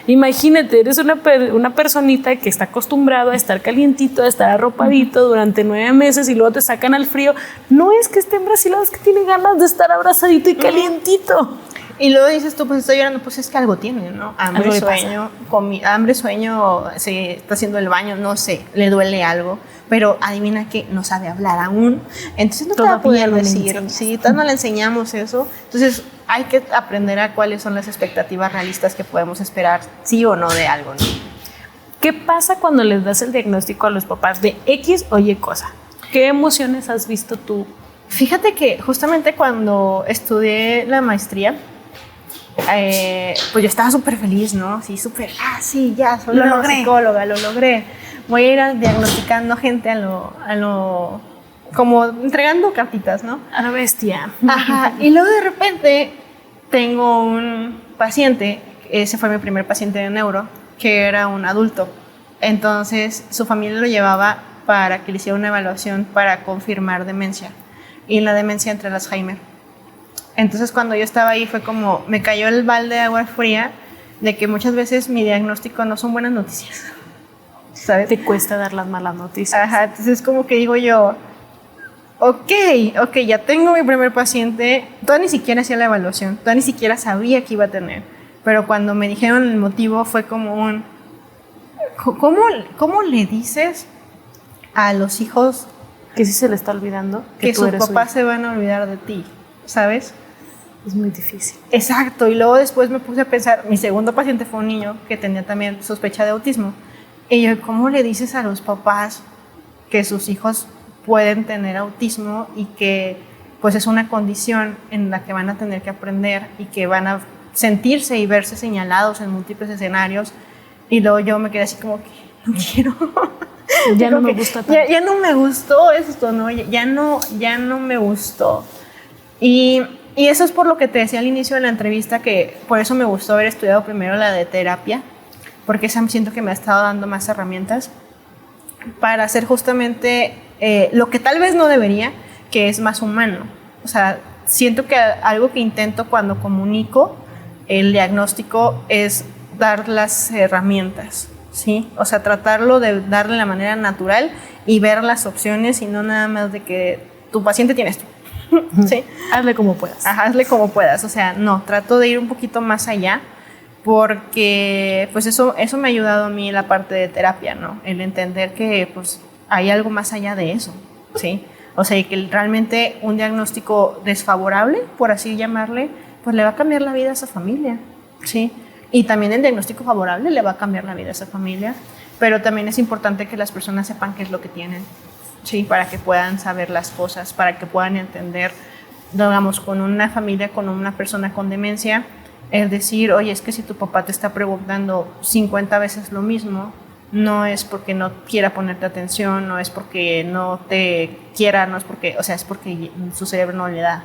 imagínate, eres una personita que está acostumbrado a estar calientito, a estar arropadito durante 9 meses y luego te sacan al frío. No es que esté embrasilado, es que tiene ganas de estar abrazadito y calientito. Y luego dices tú, pues estoy llorando, pues es que algo tiene, ¿no? Hambre, sueño, se está haciendo el baño, no sé, le duele algo, pero adivina que no sabe hablar aún, entonces no te va a poder decir, sí, no le enseñamos eso, entonces hay que aprender a cuáles son las expectativas realistas que podemos esperar, sí o no, de algo, ¿no? ¿Qué pasa cuando les das el diagnóstico a los papás de X o Y cosa? ¿Qué emociones has visto tú? Fíjate que justamente cuando estudié la maestría, pues yo estaba súper feliz, ¿no? Sí, súper, sí, ya, soy una psicóloga, lo logré. Voy a ir diagnosticando gente como entregando cartitas, ¿no? A la bestia. Ajá, y luego de repente tengo un paciente, ese fue mi primer paciente de neuro, que era un adulto. Entonces su familia lo llevaba para que le hiciera una evaluación para confirmar demencia. Y la demencia entre el Alzheimer. Entonces cuando yo estaba ahí fue como, me cayó el balde de agua fría de que muchas veces mi diagnóstico no son buenas noticias, ¿sabes? Te cuesta dar las malas noticias. Ajá, entonces como que digo yo, ok, ya tengo mi primer paciente, todavía ni siquiera hacía la evaluación, todavía ni siquiera sabía que iba a tener, pero cuando me dijeron el motivo fue como un, ¿cómo le dices a los hijos que sí se le está olvidando que sus papás se van a olvidar de ti, ¿sabes? Es muy difícil. Exacto, y luego después me puse a pensar, mi segundo paciente fue un niño que tenía también sospecha de autismo, y yo, ¿cómo le dices a los papás que sus hijos pueden tener autismo y que pues es una condición en la que van a tener que aprender y que van a sentirse y verse señalados en múltiples escenarios. Y luego yo me quedé así como que no quiero. Ya no me gusta tanto. Ya no me gustó esto, ¿no? Ya no me gustó. Y eso es por lo que te decía al inicio de la entrevista, que por eso me gustó haber estudiado primero la de terapia, porque esa siento que me ha estado dando más herramientas para hacer justamente lo que tal vez no debería, que es más humano. O sea, siento que algo que intento cuando comunico el diagnóstico es dar las herramientas, ¿sí? O sea, tratarlo de darle la manera natural y ver las opciones y no nada más de que tu paciente tiene esto. ¿Sí? Hazle como puedas. Ajá, hazle como puedas. O sea, no, trato de ir un poquito más allá porque pues eso me ha ayudado a mí en la parte de terapia, ¿no? El entender que pues hay algo más allá de eso, ¿sí? O sea, que realmente un diagnóstico desfavorable, por así llamarle, pues le va a cambiar la vida a esa familia, ¿sí? Y también el diagnóstico favorable le va a cambiar la vida a esa familia, pero también es importante que las personas sepan qué es lo que tienen, ¿sí? Para que puedan saber las cosas, para que puedan entender, digamos, con una familia, con una persona con demencia, es decir, oye, es que si tu papá te está preguntando 50 veces lo mismo, no es porque no quiera ponerte atención, no es porque no te quiera, no es porque, o sea, es porque su cerebro no le da,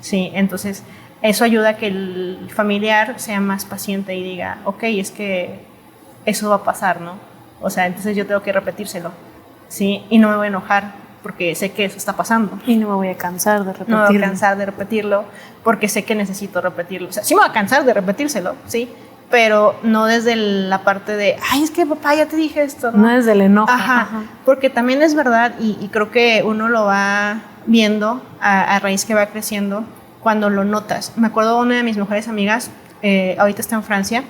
¿sí? Entonces, eso ayuda a que el familiar sea más paciente y diga, ok, es que eso va a pasar, ¿no? O sea, entonces yo tengo que repetírselo, ¿sí? Y no me voy a enojar porque sé que eso está pasando. Y no me voy a cansar de repetirlo. No me voy a cansar de repetirlo porque sé que necesito repetirlo. O sea, sí me voy a cansar de repetírselo, ¿sí? Pero no desde la parte de, ay, es que papá, ya te dije esto, ¿no? No desde el enojo. Ajá. Porque también es verdad y creo que uno lo va viendo a raíz que va creciendo cuando lo notas. Me acuerdo de una de mis mejores amigas, ahorita está en Francia,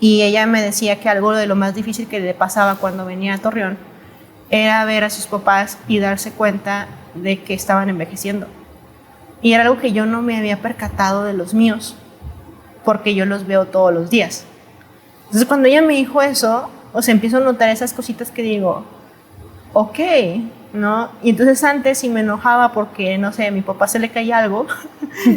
y ella me decía que algo de lo más difícil que le pasaba cuando venía a Torreón era ver a sus papás y darse cuenta de que estaban envejeciendo. Y era algo que yo no me había percatado de los míos, porque yo los veo todos los días. Entonces cuando ella me dijo eso, o sea, empiezo a notar esas cositas que digo, ok, ¿no? Y entonces antes si me enojaba porque, no sé, a mi papá se le caía algo,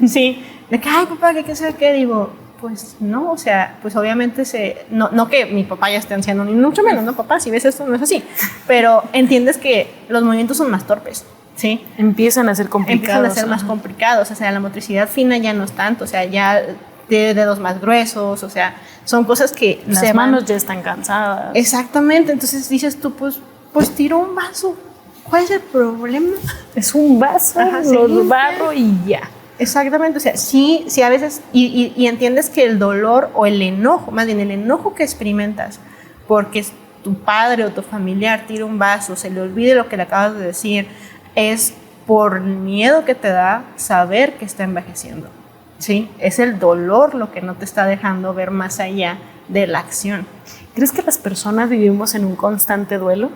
sí, de que, ay papá, ¿qué hacer? ¿Qué? Digo, pues no, o sea, pues obviamente no que mi papá ya esté anciano, ni mucho menos, ¿no, papá? Si ves esto, no es así. Pero entiendes que los movimientos son más torpes, ¿sí? Empiezan a ser complicados. Empiezan a ser más complicados, o sea, la motricidad fina ya no es tanto, o sea, ya tiene dedos más gruesos, o sea, son cosas que las manos ya están cansadas. Exactamente, entonces dices tú, pues tiro un vaso. ¿Cuál es el problema? Es un vaso, lo barro y ya. Exactamente, o sea, sí a veces, y entiendes que el dolor o el enojo, más bien el enojo que experimentas, porque tu padre o tu familiar tira un vaso, se le olvide lo que le acabas de decir, es por el miedo que te da saber que está envejeciendo, ¿sí? Es el dolor lo que no te está dejando ver más allá de la acción. ¿Crees que las personas vivimos en un constante duelo?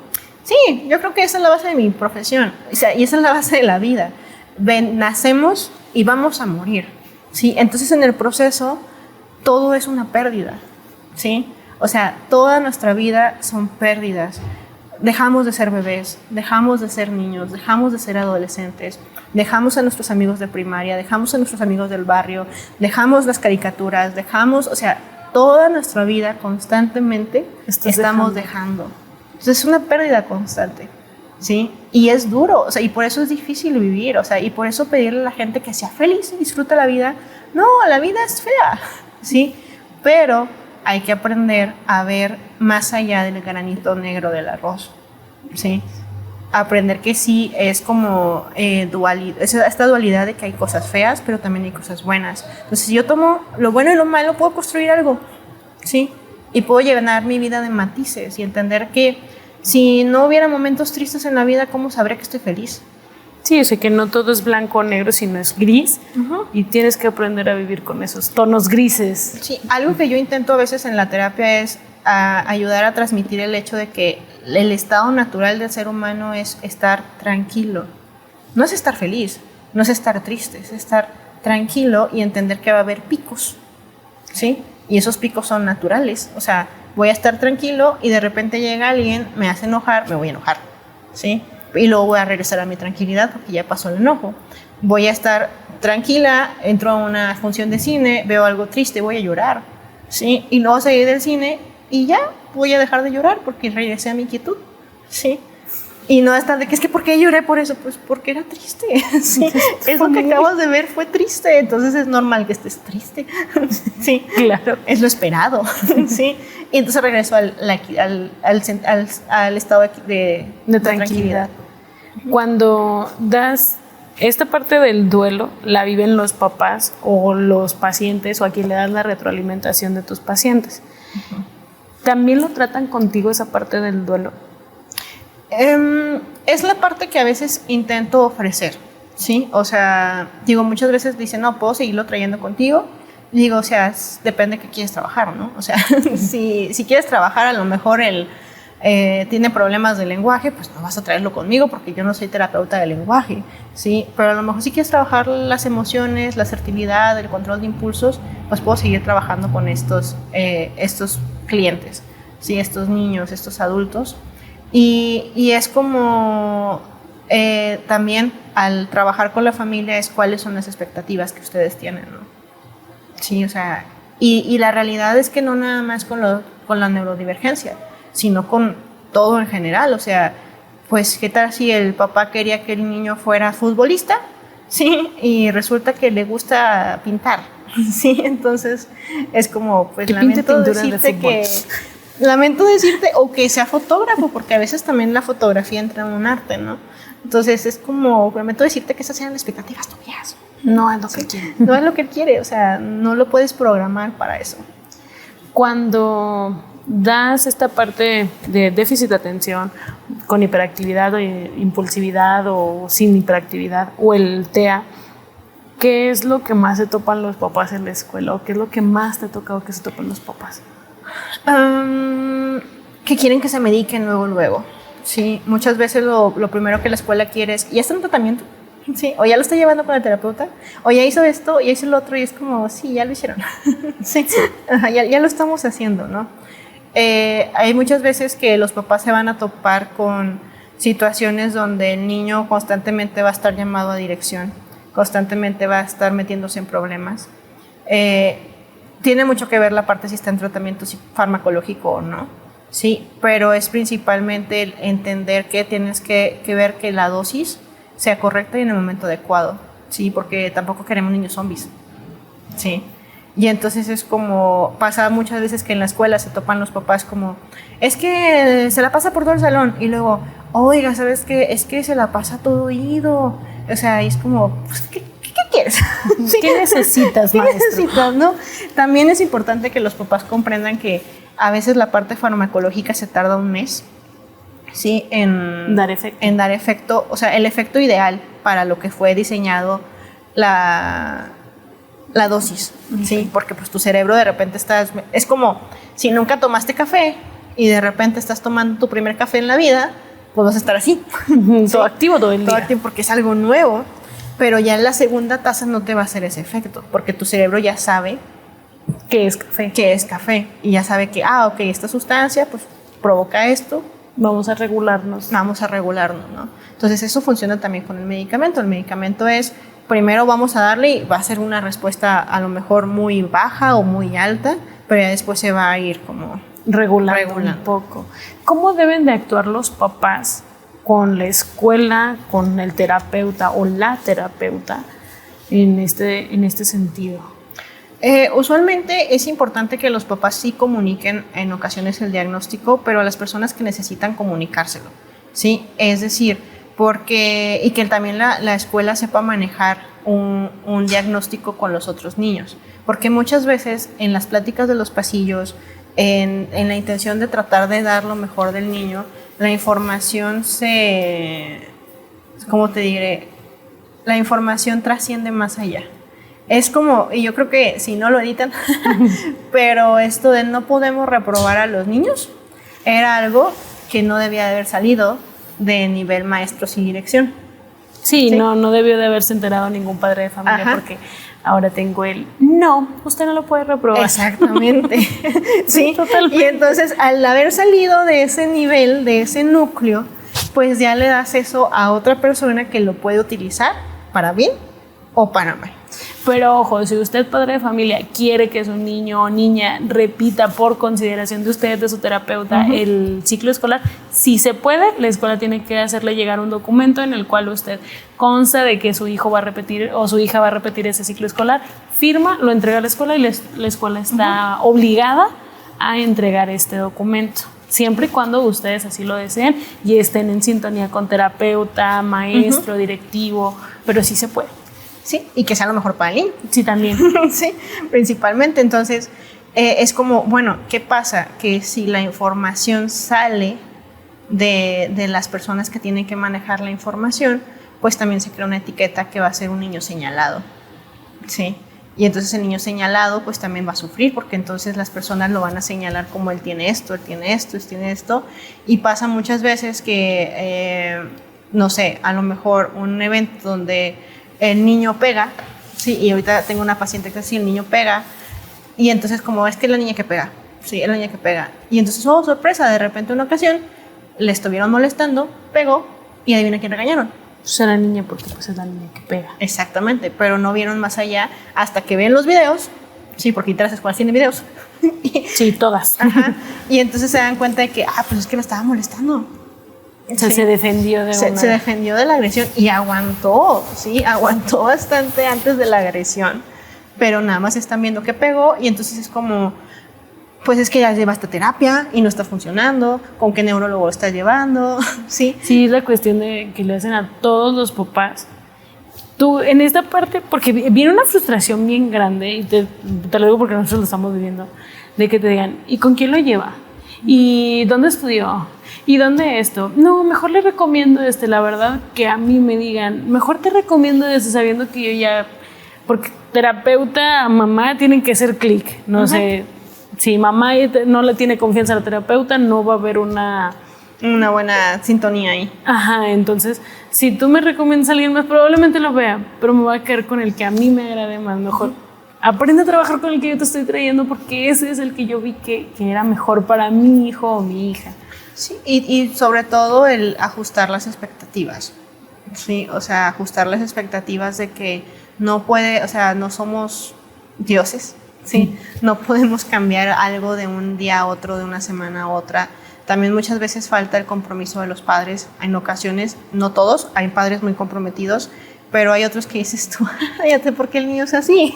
Sí, yo creo que esa es la base de mi profesión, o sea, y esa es la base de la vida. Nacemos y vamos a morir, ¿sí? Entonces en el proceso todo es una pérdida, ¿sí? O sea, toda nuestra vida son pérdidas. Dejamos de ser bebés, dejamos de ser niños, dejamos de ser adolescentes, dejamos a nuestros amigos de primaria, dejamos a nuestros amigos del barrio, dejamos las caricaturas, o sea, toda nuestra vida constantemente estamos dejando. Entonces es una pérdida constante, ¿sí? Y es duro, o sea, y por eso es difícil vivir, o sea, y por eso pedirle a la gente que sea feliz y disfruta la vida. No, la vida es fea, ¿sí? Pero hay que aprender a ver más allá del granito negro del arroz, ¿sí? Aprender que sí es como esta dualidad de que hay cosas feas, pero también hay cosas buenas. Entonces, si yo tomo lo bueno y lo malo, puedo construir algo, ¿sí? Y puedo llenar mi vida de matices y entender que si no hubiera momentos tristes en la vida, ¿cómo sabré que estoy feliz? Sí, o sea que no todo es blanco o negro, sino es gris, y tienes que aprender a vivir con esos tonos grises. Sí, algo que yo intento a veces en la terapia es ayudar a transmitir el hecho de que el estado natural del ser humano es estar tranquilo. No es estar feliz, no es estar triste, es estar tranquilo y entender que va a haber picos, ¿sí? Y esos picos son naturales, o sea, voy a estar tranquilo y de repente llega alguien, me hace enojar, me voy a enojar, ¿sí? y luego voy a regresar a mi tranquilidad porque ya pasó el enojo. Voy a estar tranquila, entro a una función de cine, veo algo triste, voy a llorar, ¿sí? Y luego salir del cine y ya voy a dejar de llorar porque regresé a mi quietud, ¿sí? Y no estar de que es que ¿por qué lloré por eso? Pues porque era triste, ¿sí? Eso que acabas de ver fue triste, entonces es normal que estés triste, ¿sí? Claro. Es lo esperado, ¿sí? Y entonces regreso al estado de tranquilidad. Cuando das esta parte del duelo, ¿la viven los papás o los pacientes o a quien le das la retroalimentación de tus pacientes? Uh-huh. ¿También lo tratan contigo esa parte del duelo? Es la parte que a veces intento ofrecer, ¿sí? O sea, digo, muchas veces dicen, no, puedo seguirlo trayendo contigo. Digo, o sea, depende de qué quieres trabajar, ¿no? O sea, si quieres trabajar, a lo mejor tiene problemas de lenguaje, pues no vas a traerlo conmigo porque yo no soy terapeuta de lenguaje, ¿sí? Pero a lo mejor si quieres trabajar las emociones, la asertividad, el control de impulsos, pues puedo seguir trabajando con estos clientes, ¿sí? Estos niños, estos adultos. Y es como también al trabajar con la familia es cuáles son las expectativas que ustedes tienen, ¿no? Sí, o sea, y la realidad es que no nada más con la neurodivergencia, sino con todo en general. O sea, pues qué tal si el papá quería que el niño fuera futbolista, sí, y resulta que le gusta pintar, sí, entonces es como, pues lamento decirte o que sea fotógrafo, porque a veces también la fotografía entra en un arte, ¿no? Entonces es como, lamento decirte que esas eran las expectativas tuyas. No es lo que quiere. No es lo que él quiere, o sea, no lo puedes programar para eso. Cuando das esta parte de déficit de atención con hiperactividad o impulsividad o sin hiperactividad o el TEA, ¿qué es lo que más se topan los papás en la escuela o qué es lo que más te ha tocado que se topan los papás? Que quieren que se mediquen luego. Sí, muchas veces lo primero que la escuela quiere es, ¿ya está en tratamiento? Sí, o ya lo está llevando con el terapeuta, o ya hizo esto, o ya hizo lo otro, y es como, sí, ya lo hicieron. Sí, ya lo estamos haciendo, ¿no? Hay muchas veces que los papás se van a topar con situaciones donde el niño constantemente va a estar llamado a dirección, constantemente va a estar metiéndose en problemas. Tiene mucho que ver la parte si está en tratamiento farmacológico o no, sí, pero es principalmente el entender que tienes que ver que la dosis sea correcta y en el momento adecuado, sí, porque tampoco queremos niños zombies, sí. Y entonces es como, pasa muchas veces que en la escuela se topan los papás como, es que se la pasa por todo el salón, y luego, oiga, ¿sabes qué? Es que se la pasa todo oído, o sea, y es como, pues, ¿qué quieres? Sí. ¿Qué necesitas, maestro? ¿Qué necesitas, no? También es importante que los papás comprendan que a veces la parte farmacológica se tarda un mes, ¿sí? En dar efecto, o sea, el efecto ideal para lo que fue diseñado la dosis, okay. ¿Sí? Porque pues tu cerebro de repente es como si nunca tomaste café y de repente estás tomando tu primer café en la vida, pues vas a estar así. ¿Sí? Todo activo todo el día. Todo activo porque es algo nuevo, pero ya en la segunda taza no te va a hacer ese efecto, porque tu cerebro ya sabe que es café. Que es café y ya sabe que, ok, esta sustancia pues provoca esto. Vamos a regularnos, ¿no? Entonces eso funciona también con el medicamento. El medicamento es, primero vamos a darle y va a ser una respuesta a lo mejor muy baja o muy alta, pero ya después se va a ir como regulando un poco. ¿Cómo deben de actuar los papás con la escuela, con el terapeuta o la terapeuta en este sentido? Usualmente es importante que los papás sí comuniquen en ocasiones el diagnóstico, pero a las personas que necesitan comunicárselo, ¿sí? Es decir, y que también la escuela sepa manejar un diagnóstico con los otros niños, porque muchas veces en las pláticas de los pasillos, en la intención de tratar de dar lo mejor del niño, la información ¿cómo te diré? La información trasciende más allá. Es como, y yo creo que si no lo editan, pero esto de no podemos reprobar a los niños era algo que no debía de haber salido de nivel maestros y dirección. Sí, no debió de haberse enterado ningún padre de familia. Ajá. Porque ahora tengo no, usted no lo puede reprobar. Exactamente. Sí, totalmente. Y entonces al haber salido de ese nivel, de ese núcleo, pues ya le das eso a otra persona que lo puede utilizar para bien o para mal. Pero ojo, si usted, padre de familia, quiere que su niño o niña repita por consideración de usted, de su terapeuta, el ciclo escolar, si se puede, la escuela tiene que hacerle llegar un documento en el cual usted consta de que su hijo va a repetir o su hija va a repetir ese ciclo escolar, firma, lo entrega a la escuela y la escuela está obligada a entregar este documento. Siempre y cuando ustedes así lo deseen y estén en sintonía con terapeuta, maestro, directivo, pero sí se puede. Sí, y que sea lo mejor para el niño. Sí, también. Sí, principalmente. Entonces, es como, bueno, ¿qué pasa? Que si la información sale de las personas que tienen que manejar la información, pues también se crea una etiqueta que va a ser un niño señalado. Sí. Y entonces el niño señalado pues también va a sufrir, porque entonces las personas lo van a señalar como él tiene esto, él tiene esto, él tiene esto. Y pasa muchas veces que, no sé, a lo mejor un evento donde el niño pega, sí, y ahorita tengo una paciente que así, el niño pega, y entonces como es que es la niña que pega, sí, es la niña que pega. Y entonces, oh, sorpresa, de repente una ocasión le estuvieron molestando, pegó, y adivina quién regañaron. Pues era niña porque pues es la niña que pega. Exactamente, pero no vieron más allá hasta que ven los videos, sí, porque todas las escuelas tienen videos. Sí, todas. Ajá, y entonces se dan cuenta de que, pues es que la estaba molestando. O sea, sí, se defendió de se defendió de la agresión y aguantó, sí, aguantó bastante antes de la agresión, pero nada más están viendo que pegó y entonces es como, pues es que ya lleva esta terapia y no está funcionando, ¿con qué neurólogo está llevando? Sí. Sí, es la cuestión de que le hacen a todos los papás. Tú, en esta parte, porque viene una frustración bien grande, y te lo digo porque nosotros lo estamos viviendo, de que te digan, ¿y con quién lo lleva? ¿Y dónde estudió? ¿Y dónde esto? No, mejor le recomiendo la verdad que a mí me digan, mejor te recomiendo sabiendo que yo ya, porque terapeuta, mamá, tienen que hacer clic, no sé, si mamá no le tiene confianza a la terapeuta, no va a haber una buena sintonía ahí. Ajá, entonces, si tú me recomiendas a alguien más, probablemente lo vea, pero me va a quedar con el que a mí me agrade más, mejor. Aprende a trabajar con el que yo te estoy trayendo porque ese es el que yo vi que era mejor para mi hijo o mi hija. Sí, y sobre todo el ajustar las expectativas. Sí, o sea, ajustar las expectativas de que no puede, o sea, no somos dioses, ¿sí? No podemos cambiar algo de un día a otro, de una semana a otra. También muchas veces falta el compromiso de los padres. En ocasiones, no todos, hay padres muy comprometidos, pero hay otros que dices tú, fíjate, ¿por qué el niño es así?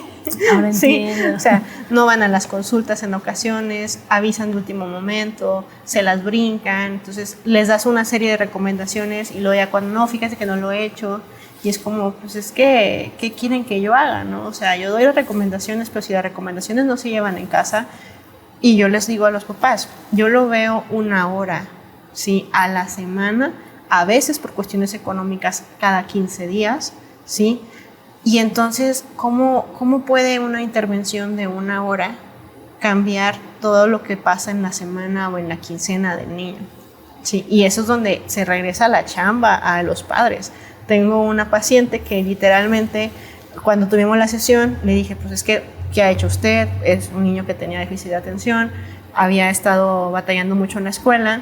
Ahora entiendo. Sí, o sea, no van a las consultas en ocasiones, avisan de último momento, se las brincan, entonces les das una serie de recomendaciones y luego ya cuando no, fíjate que no lo he hecho, y es como, pues es que, ¿qué quieren que yo haga? ¿No? O sea, yo doy las recomendaciones, pero si las recomendaciones no se llevan en casa, y yo les digo a los papás, yo lo veo 1 hora, ¿sí? A la semana, a veces por cuestiones económicas cada 15 días, ¿sí? Y entonces, ¿cómo puede una intervención de 1 hora cambiar todo lo que pasa en la semana o en la quincena del niño? Sí, y eso es donde se regresa la chamba a los padres. Tengo una paciente que literalmente, cuando tuvimos la sesión, le dije, pues es que, ¿qué ha hecho usted? Es un niño que tenía déficit de atención, había estado batallando mucho en la escuela,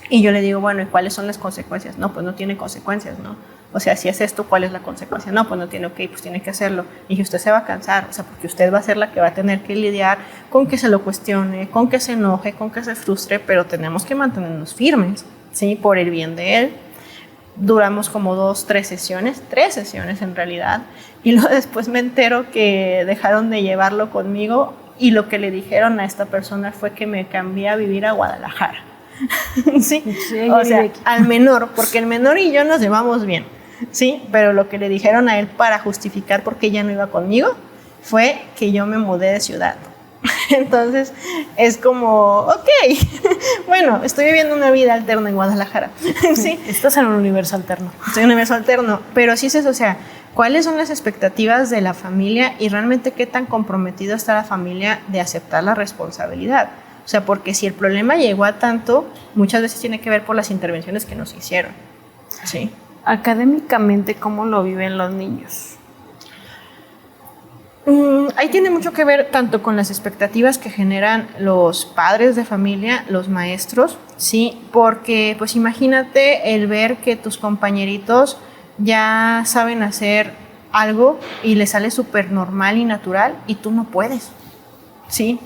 y yo le digo, bueno, ¿y cuáles son las consecuencias? No, pues no tiene consecuencias, ¿no? O sea, si es esto, ¿cuál es la consecuencia? No, pues no tiene, ok, pues tiene que hacerlo. Y dije, usted se va a cansar, o sea, porque usted va a ser la que va a tener que lidiar con que se lo cuestione, con que se enoje, con que se frustre, pero tenemos que mantenernos firmes, ¿sí? Por el bien de él. Duramos como 3 sesiones en realidad, y luego después me entero que dejaron de llevarlo conmigo y lo que le dijeron a esta persona fue que me cambié a vivir a Guadalajara. Sí, o sea, al menor, porque el menor y yo nos llevamos bien, sí, pero lo que le dijeron a él para justificar por qué ella no iba conmigo fue que yo me mudé de ciudad. Entonces es como, ok, bueno, estoy viviendo una vida alterna en Guadalajara. Sí, estás en un universo alterno. Estoy en un universo alterno, pero sí es eso, o sea, ¿cuáles son las expectativas de la familia y realmente qué tan comprometida está la familia de aceptar la responsabilidad? O sea, porque si el problema llegó a tanto, muchas veces tiene que ver por las intervenciones que nos hicieron. Sí. Académicamente, ¿cómo lo viven los niños? Ahí tiene mucho que ver tanto con las expectativas que generan los padres de familia, los maestros, sí, porque pues imagínate el ver que tus compañeritos ya saben hacer algo y les sale súper normal y natural y tú no puedes, sí.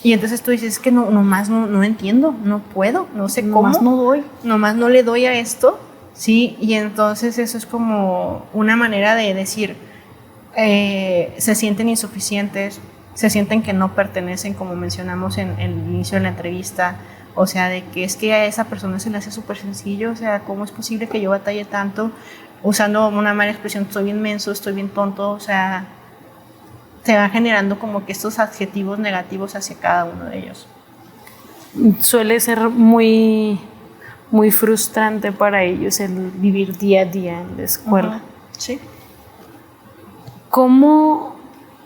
Y entonces tú dices, es que nomás no entiendo, no puedo, no sé cómo. Nomás no le doy a esto, sí. Y entonces eso es como una manera de decir, se sienten insuficientes, se sienten que no pertenecen, como mencionamos en el inicio de la entrevista. O sea, de que es que a esa persona se le hace súper sencillo, o sea, ¿cómo es posible que yo batalle tanto? Usando una mala expresión, estoy bien menso, estoy bien tonto, o sea, se van generando como que estos adjetivos negativos hacia cada uno de ellos. Suele ser muy, muy frustrante para ellos el vivir día a día en la escuela. Sí. ¿Cómo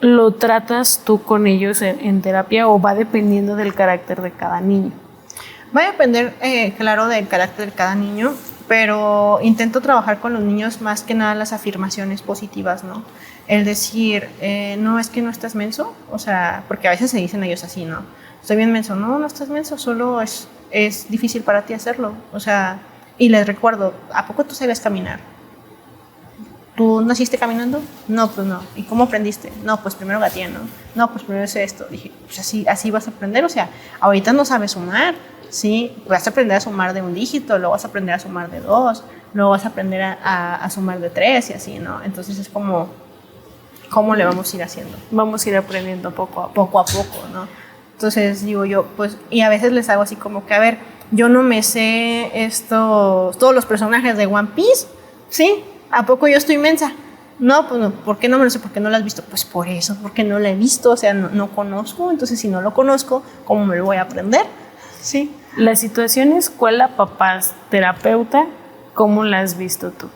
lo tratas tú con ellos en terapia o va dependiendo del carácter de cada niño? Va a depender, claro, del carácter de cada niño, pero intento trabajar con los niños más que nada las afirmaciones positivas, ¿no? El decir, no, es que no estás menso, o sea, porque a veces se dicen ellos así, ¿no? Estoy bien menso, no estás menso, solo es difícil para ti hacerlo, o sea, y les recuerdo, ¿a poco tú sabes caminar? ¿Tú naciste caminando? No, pues no. ¿Y cómo aprendiste? No, pues primero gateé, ¿no? No, pues primero hice esto. Dije, pues así vas a aprender, o sea, ahorita no sabes sumar, ¿sí? Vas a aprender a sumar de un dígito, luego vas a aprender a sumar de 2, luego vas a aprender a sumar de 3 y así, ¿no? Entonces es como, ¿cómo le vamos a ir haciendo? Vamos a ir aprendiendo poco a poco, ¿no? Entonces digo yo, pues, y a veces les hago así como que, a ver, yo no me sé todos los personajes de One Piece, ¿sí? ¿A poco yo estoy mensa? No, pues no, ¿por qué no me lo sé? ¿Por qué no lo has visto? Pues por eso, porque no lo he visto, o sea, no conozco, entonces si no lo conozco, ¿cómo me lo voy a aprender? Sí. La situación escuela, papás, terapeuta, ¿cómo la has visto tú?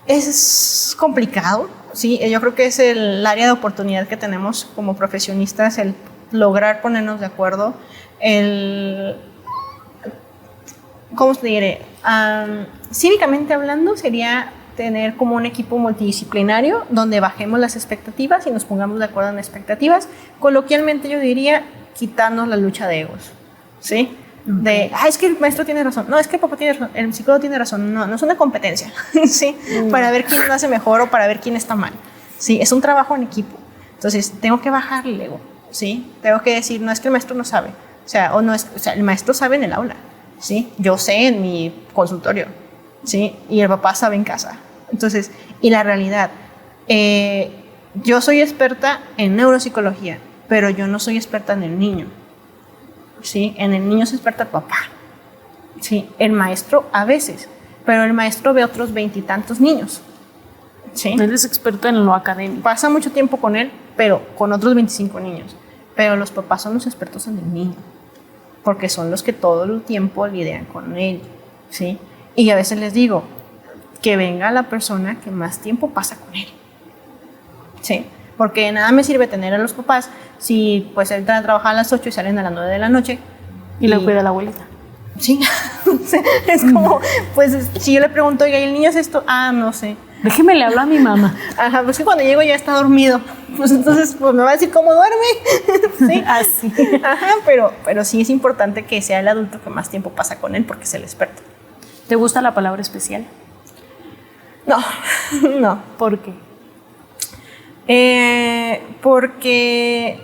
Es complicado, sí, yo creo que es el área de oportunidad que tenemos como profesionistas, el lograr ponernos de acuerdo, ¿cómo te diré? Cívicamente hablando sería tener como un equipo multidisciplinario donde bajemos las expectativas y nos pongamos de acuerdo en expectativas. Coloquialmente yo diría quitarnos la lucha de egos, ¿sí? De, es que el maestro tiene razón, no, es que el papá tiene razón, el psicólogo tiene razón, no es una competencia, ¿sí? Para ver quién lo hace mejor o para ver quién está mal, ¿sí? Es un trabajo en equipo, entonces tengo que bajar el ego, ¿sí? Tengo que decir, no es que el maestro no sabe, o sea, el maestro sabe en el aula, ¿sí? Yo sé en mi consultorio, ¿sí? Y el papá sabe en casa. Entonces, y la realidad, yo soy experta en neuropsicología, pero yo no soy experta en el niño, ¿sí? En el niño es experta el papá, ¿sí? El maestro a veces, pero el maestro ve otros 20 y tantos niños, ¿sí? Él es experto en lo académico. Pasa mucho tiempo con él, pero con otros 25 niños. Pero los papás son los expertos en el niño, porque son los que todo el tiempo lidian con él, ¿sí? Y a veces les digo, que venga la persona que más tiempo pasa con él, ¿sí? Porque nada me sirve tener a los papás si pues entran a trabajar a las 8 y salen a las 9 de la noche. Y lo cuida la abuelita. Sí, es como, pues si yo le pregunto, oiga, ¿y el niño es esto? No sé. Déjeme le hablo a mi mamá. Ajá, pues que cuando llego ya está dormido. Pues entonces pues me va a decir cómo duerme. Sí. Así. Ajá, pero sí es importante que sea el adulto que más tiempo pasa con él porque es el experto. ¿Te gusta la palabra especial? No. ¿Por qué? Porque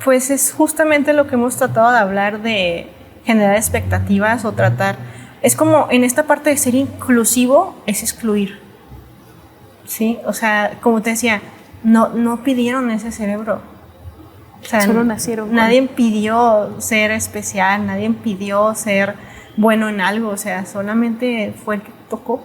pues es justamente lo que hemos tratado de hablar, de generar expectativas o tratar, es como en esta parte de ser inclusivo es excluir, ¿sí? O sea, como te decía, no pidieron ese cerebro, o sea, solo nacieron. Nadie pidió ser especial, nadie pidió ser bueno en algo, o sea, solamente fue el que tocó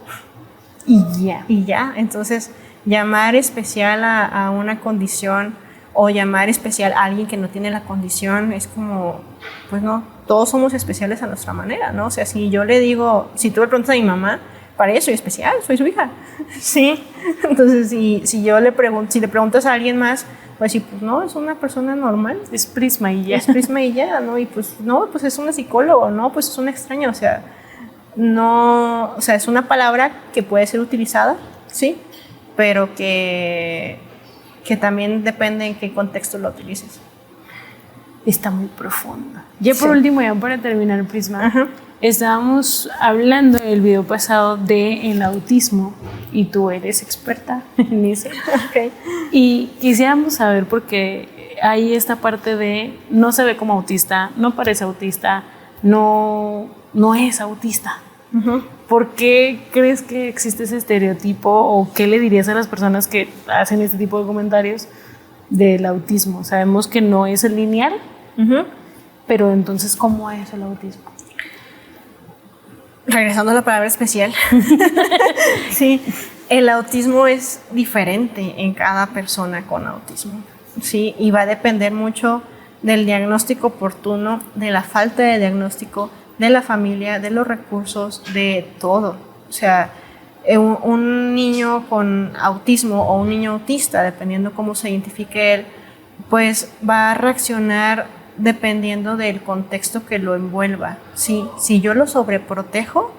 y ya, entonces llamar especial a una condición o llamar especial a alguien que no tiene la condición es como, pues no, todos somos especiales a nuestra manera, ¿no? O sea, si yo le digo, si tú le preguntas a mi mamá, para ella soy especial, soy su hija, ¿sí? Entonces, si yo le pregunto, si le preguntas a alguien más, pues sí, pues no, es una persona normal. Es Prisma y ya. Es Prisma y ya, ¿no? Y pues no, pues es una psicóloga, no, pues es una extraña, o sea, no, o sea, es una palabra que puede ser utilizada, ¿sí? Pero que que también depende en qué contexto lo utilices. Está muy profunda. Ya por Sí. último, ya para terminar el Prisma, Ajá. estábamos hablando en el video pasado de el autismo y tú eres experta en eso. Ok. Y quisiéramos saber, porque hay esta parte de no se ve como autista, no parece autista, no es autista. Ujú. ¿Por qué crees que existe ese estereotipo o qué le dirías a las personas que hacen este tipo de comentarios del autismo? Sabemos que no es el lineal, Ujú. pero entonces, ¿cómo es el autismo? Regresando a la palabra especial. Sí, el autismo es diferente en cada persona con autismo. Sí, y va a depender mucho del diagnóstico oportuno, de la falta de diagnóstico, de la familia, de los recursos, de todo. O sea, un niño con autismo o un niño autista, dependiendo cómo se identifique él, pues va a reaccionar dependiendo del contexto que lo envuelva. Sí, si yo lo sobreprotejo,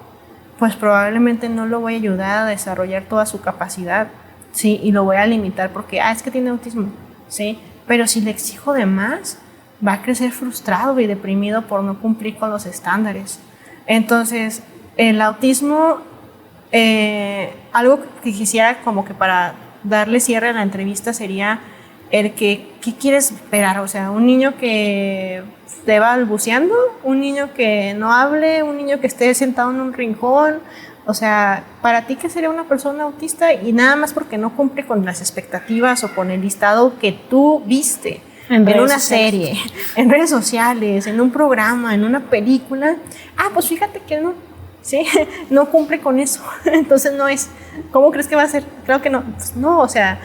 pues probablemente no lo voy a ayudar a desarrollar toda su capacidad, sí, y lo voy a limitar porque, es que tiene autismo, sí, pero si le exijo de más, va a crecer frustrado y deprimido por no cumplir con los estándares. Entonces, el autismo, algo que quisiera como que para darle cierre a la entrevista sería el que, ¿qué quieres esperar? O sea, un niño que esté balbuceando, un niño que no hable, un niño que esté sentado en un rincón. O sea, para ti, ¿qué sería una persona autista? Y nada más porque no cumple con las expectativas o con el listado que tú viste en una serie, en redes sociales, en un programa, en una película. Pues fíjate que no, ¿sí? No cumple con eso. Entonces no es. ¿Cómo crees que va a ser? Claro que no. Pues no, o sea,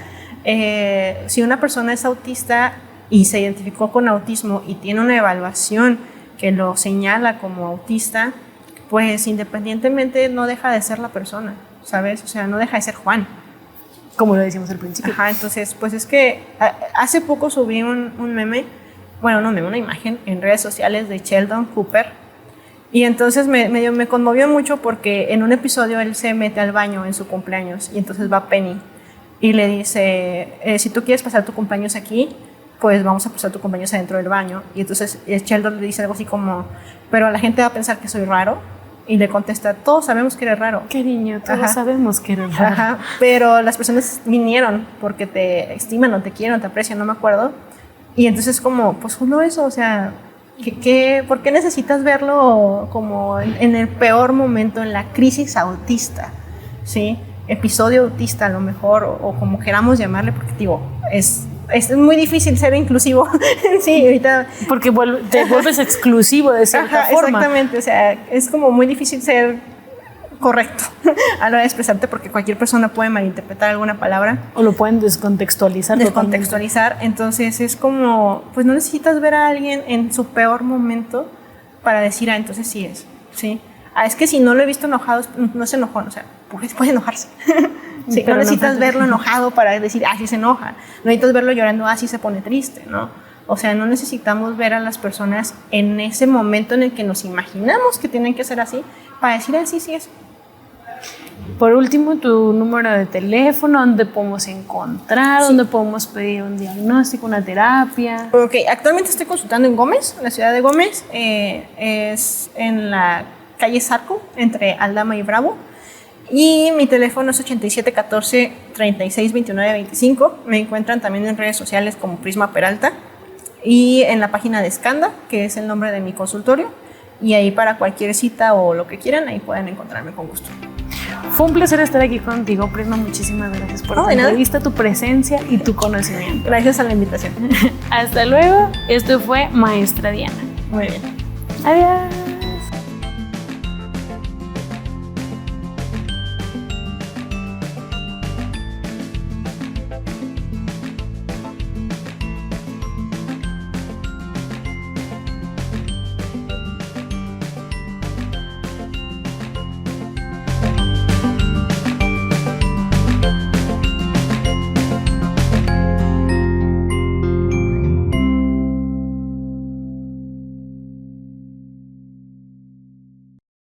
si una persona es autista y se identificó con autismo y tiene una evaluación que lo señala como autista, pues independientemente no deja de ser la persona, ¿sabes? O sea, no deja de ser Juan. Como lo decíamos al principio. Ajá, entonces, pues es que hace poco subí un meme, bueno, no un meme, una imagen en redes sociales de Sheldon Cooper, y entonces me conmovió mucho porque en un episodio él se mete al baño en su cumpleaños y entonces va Penny y le dice, si tú quieres pasar tu cumpleaños aquí, pues vamos a pasar tu cumpleaños adentro del baño. Y entonces Sheldon le dice algo así como, pero la gente va a pensar que soy raro. Y le contesta, todos sabemos que eres raro. Cariño, todos Ajá. sabemos que eres raro. Ajá, pero las personas vinieron porque te estiman o te quieren o te aprecian, no me acuerdo. Y entonces como, pues solo eso, o sea, ¿por qué necesitas verlo como en el peor momento, en la crisis autista? ¿Sí? Episodio autista a lo mejor, o como queramos llamarle, porque digo, es muy difícil ser inclusivo. Sí, ahorita. Porque te vuelves exclusivo de cierta forma. Exactamente, o sea, es como muy difícil ser correcto a la hora de expresarte porque cualquier persona puede malinterpretar alguna palabra. O lo pueden descontextualizar. Descontextualizar, entonces es como, pues no necesitas ver a alguien en su peor momento para decir, entonces sí es, ¿sí? Es que si no lo he visto enojado, no se enojó, o sea, puede enojarse. Sí, no necesitas verlo enojado para decir, sí se enoja. No necesitas verlo llorando, sí se pone triste, ¿no? O sea, no necesitamos ver a las personas en ese momento en el que nos imaginamos que tienen que ser así para decir, sí es. Por último, tu número de teléfono, dónde podemos encontrar, dónde podemos pedir un diagnóstico, una terapia. Ok, actualmente estoy consultando en Gómez, en la ciudad de Gómez. Es en la calle Zarco, entre Aldama y Bravo. Y mi teléfono es 8714-362925. Me encuentran también en redes sociales como Prisma Peralta y en la página de Skanda, que es el nombre de mi consultorio. Y ahí para cualquier cita o lo que quieran, ahí pueden encontrarme con gusto. Fue un placer estar aquí contigo, Prisma. Muchísimas gracias por tu entrevista, tu presencia y tu conocimiento. Gracias a la invitación. Hasta luego. Esto fue Maestra Diana. Muy bien. Adiós.